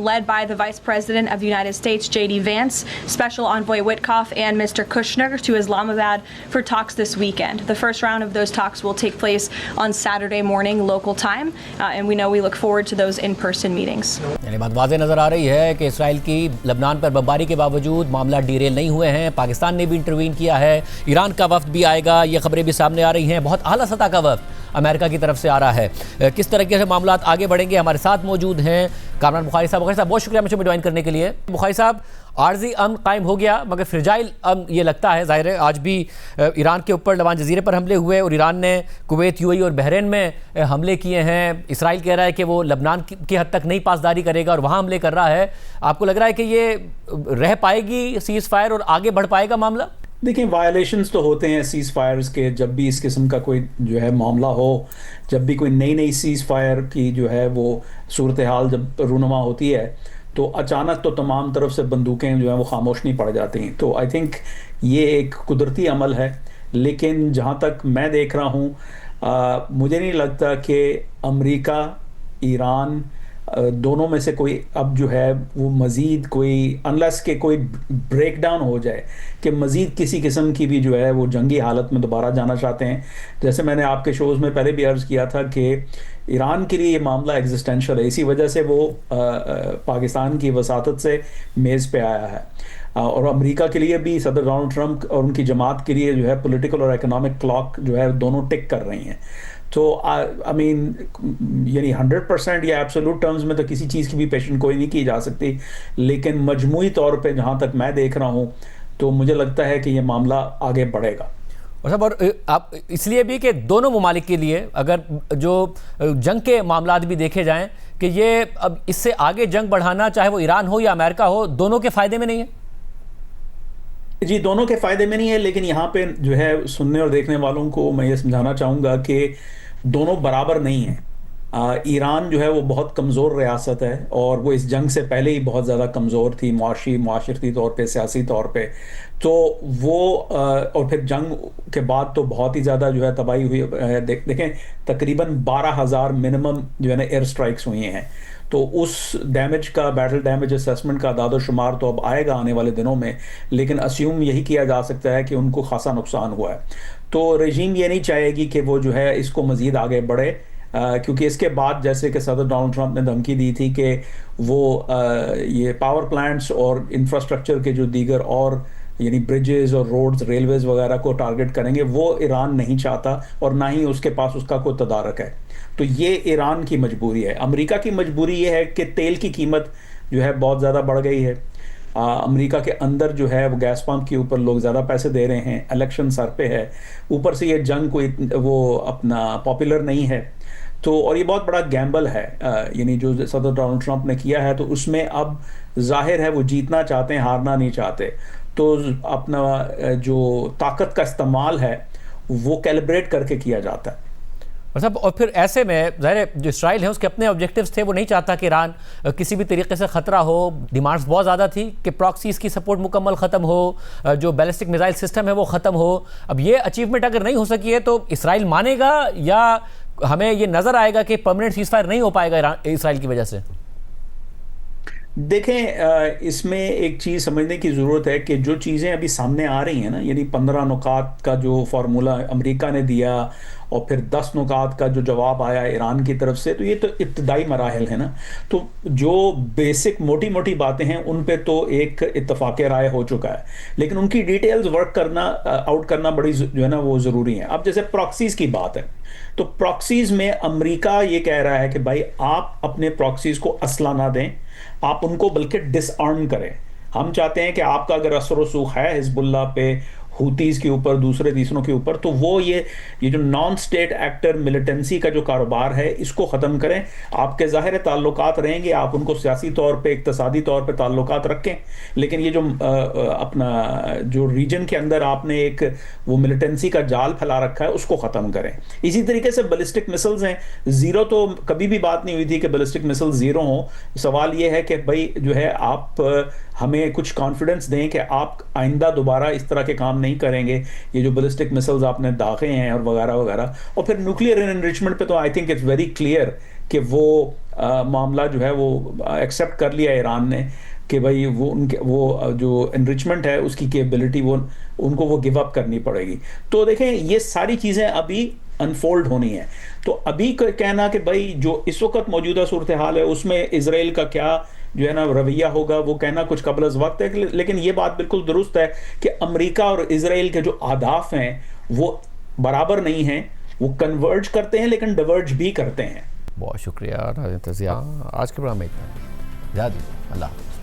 led by the Vice President of the United States, J.D. Vance, Special Envoy Witkoff, and Mr. Kushner to Islamabad for talks this weekend. The first round of those talks will take place on Saturday morning local time, and we know we look forward to those in-person meetings.
यानी बात वाज़ेह नज़र आ रही है कि Israel की लबनान पर बमबारी के बावजूद मामला डीरेल नहीं हुए हैं। पाकिस्तान ने भी इंटरवीन किया है, ईरान का वफ्द भी आएगा, ये खबरें भी सामने आ रही हैं। बहुत आला सतह का वफ्द अमेरिका की तरफ से आ रहा है। किस तरीके से मामला आगे बढ़ेंगे, हमारे साथ मौजूद हैं कामरान बुखारी साहब। बुखारी साहब बहुत शुक्रिया मुझे ज्वाइन करने के लिए। बुखारी साहब, आर्जी अमन कायम हो गया मगर फ्रेजाइल अमन ये लगता है, जाहिर है आज भी ईरान के ऊपर लवान जजीरे पर हमले हुए और ईरान ने कुवैत, यूएई और बहरीन में हमले किए हैं। इसराइल कह रहा है कि वो लबनान की हद तक नहीं पासदारी करेगा और वहाँ हमले कर रहा है। आपको लग रहा है कि ये रह पाएगी सीज़ फायर और आगे बढ़ पाएगा मामला?
देखिए, वायलेशंस तो होते हैं सीज़ फायर्स के, जब भी इस किस्म का कोई जो है मामला हो, जब भी कोई नई सीज़ फायर की जो है वो सूरत हाल जब रूनुमा होती है तो अचानक तो तमाम तरफ से बंदूकें जो है वो खामोश नहीं पड़ जाती हैं। तो आई थिंक ये एक कुदरती अमल है, लेकिन जहाँ तक मैं देख रहा हूँ मुझे नहीं लगता कि अमेरिका, ईरान दोनों में से कोई अब जो है वो मज़ीद कोई, अनलेस के कोई ब्रेक डाउन हो जाए कि मज़ीद किसी किस्म की भी जो है वो जंगी हालत में दोबारा जाना चाहते हैं। जैसे मैंने आपके शोज़ में पहले भी अर्ज़ किया था कि ईरान के लिए ये मामला एग्जिस्टेंशियल है, इसी वजह से वो पाकिस्तान की वसातत से मेज़ पे आया है। और अमेरिका के लिए भी सदर डोनाल्ड ट्रंप और उनकी जमात के लिए जो है पॉलिटिकल और इकोनॉमिक क्लॉक जो है दोनों टिक कर रही हैं। तो आई मीन यानी 100% या एब्सोल्यूट टर्म्स में तो किसी चीज़ की भी पेशन कोई नहीं की जा सकती, लेकिन मजमूई तौर पे जहाँ तक मैं देख रहा हूँ तो मुझे लगता है कि ये मामला आगे बढ़ेगा।
और साहब, और आप इसलिए भी कि दोनों ममालिक के लिए अगर जो जंग के मामलात भी देखे जाएं कि ये अब इससे आगे जंग बढ़ाना, चाहे वो ईरान हो या अमेरिका हो, दोनों के फ़ायदे में नहीं है।
जी, दोनों के फ़ायदे में नहीं है, लेकिन यहाँ पे जो है सुनने और देखने वालों को मैं ये समझाना चाहूँगा कि दोनों बराबर नहीं हैं। ईरान जो है वो बहुत कमज़ोर रियासत है और वो इस जंग से पहले ही बहुत ज़्यादा कमज़ोर थी, माशरती तौर पे, सियासी तौर पे। तो वो और फिर जंग के बाद तो बहुत ही ज़्यादा जो है तबाही हुई। देखें तकरीबन 12,000 मिनिमम जो है ना एयर स्ट्राइक्स हुई हैं। तो उस डैमेज का, बैटल डैमेज असेसमेंट का दादो शुमार तो अब आएगा आने वाले दिनों में, लेकिन अस्यूम यही किया जा सकता है कि उनको खासा नुकसान हुआ है। तो रजीम ये नहीं चाहेगी कि वो जो है इसको मज़ीद आगे बढ़े, क्योंकि इसके बाद जैसे कि सदर डोनाल्ड ट्रंप ने धमकी दी थी कि वो ये पावर प्लांट्स और इंफ्रास्ट्रक्चर के जो दीगर और यानी ब्रिजेस और रोड्स, रेलवेज वगैरह को टारगेट करेंगे, वो ईरान नहीं चाहता और ना ही उसके पास उसका कोई तदारक है। तो ये ईरान की मजबूरी है। अमेरिका की मजबूरी ये है कि तेल की कीमत जो है बहुत ज़्यादा बढ़ गई है। अमेरिका के अंदर जो है वो गैस पंप के ऊपर लोग ज़्यादा पैसे दे रहे हैं, इलेक्शन सर पे है, ऊपर से ये जंग कोई वो अपना पॉपुलर नहीं है। तो और ये बहुत बड़ा गैम्बल है, यानी जो सदर डोनाल्ड ट्रंप ने किया है, तो उसमें अब जाहिर है वो जीतना चाहते हैं, हारना नहीं चाहते। तो अपना जो ताकत का इस्तेमाल है वो कैलिब्रेट करके किया जाता है।
और फिर ऐसे में ज़ाहिर है जो इसराइल है उसके अपने ऑब्जेक्टिव्स थे, वो नहीं चाहता कि ईरान किसी भी तरीके से ख़तरा हो। डिमांड्स बहुत ज़्यादा थी कि प्रॉक्सीज़ की सपोर्ट मुकम्मल ख़त्म हो, जो बैलिस्टिक मिसाइल सिस्टम है वो ख़त्म हो। अब ये अचीवमेंट अगर नहीं हो सकी है तो इसराइल मानेगा या हमें ये नज़र आएगा कि परमानेंट सीज़फायर नहीं हो पाएगा इसराइल की वजह से?
देखें, इसमें एक चीज़ समझने की ज़रूरत है कि जो चीज़ें अभी सामने आ रही हैं ना, यानी 15 नुकात का जो फार्मूला अमेरिका ने दिया और फिर 10 नुकात का जो जवाब आया ईरान की तरफ से, तो ये तो इब्तदाई मराहिल है ना। तो जो बेसिक मोटी मोटी बातें हैं उन पे तो एक इत्तफाक राय हो चुका है, लेकिन उनकी डिटेल्स वर्क करना, आउट करना बड़ी जो है ना वो ज़रूरी है। अब जैसे प्रॉक्सीज़ की बात है, तो प्रॉक्सीज़ में अमेरिका ये कह रहा है कि भाई आप अपने प्रॉक्सीज़ को असला ना दें, आप उनको बल्कि डिसआर्म करें। हम चाहते हैं कि आपका अगर असर रसूख है हिजबुल्लाह पे, हूतीज़ के ऊपर, दूसरे तीसरों के ऊपर, तो वो ये जो नॉन स्टेट एक्टर मिलिटेंसी का जो कारोबार है इसको ख़त्म करें। आपके ज़ाहिर ताल्लुकात रहेंगे, आप उनको सियासी तौर पे, इक़्तिसादी तौर पे ताल्लुकात रखें, लेकिन ये जो अपना जो रीजन के अंदर आपने एक वो मिलिटेंसी का जाल फैला रखा है उसको ख़त्म करें। इसी तरीके से बैलिस्टिक मिसाइल्स हैं, ज़ीरो तो कभी भी बात नहीं हुई थी कि बैलिस्टिक मिसाइल ज़ीरो हों। सवाल ये है कि भाई जो है आप हमें कुछ कॉन्फिडेंस दें कि आप आइंदा दोबारा इस तरह के काम नहीं करेंगे, ये जो बैलिस्टिक मिसाइल्स आपने दागे हैं और वगैरह वगैरह। और फिर न्यूक्लियर एनरिचमेंट पे तो I think it's very clear कि वो मामला जो है वो एक्सेप्ट कर लिया ईरान ने कि भाई वो जो एनरिचमेंट है उसकी कैपेबिलिटी वो उनको वो गिव अप करनी पड़ेगी। तो देखें ये सारी चीज़ें अभी अनफोल्ड होनी है। तो अभी कहना कि भाई जो इस वक्त मौजूदा सूरत हाल है उसमें इजराइल का क्या जो है ना रवैया होगा, वो कहना कुछ कबल अज़ वक्त है। लेकिन ये बात बिल्कुल दुरुस्त है कि अमेरिका और इजराइल के जो अहदाफ हैं वो बराबर नहीं हैं, वो कन्वर्ज करते हैं लेकिन डिवर्ज भी करते हैं।
बहुत शुक्रिया राजेंद्र, आज के प्रोग्राम में इतना। अल्लाह हाफ़िज़।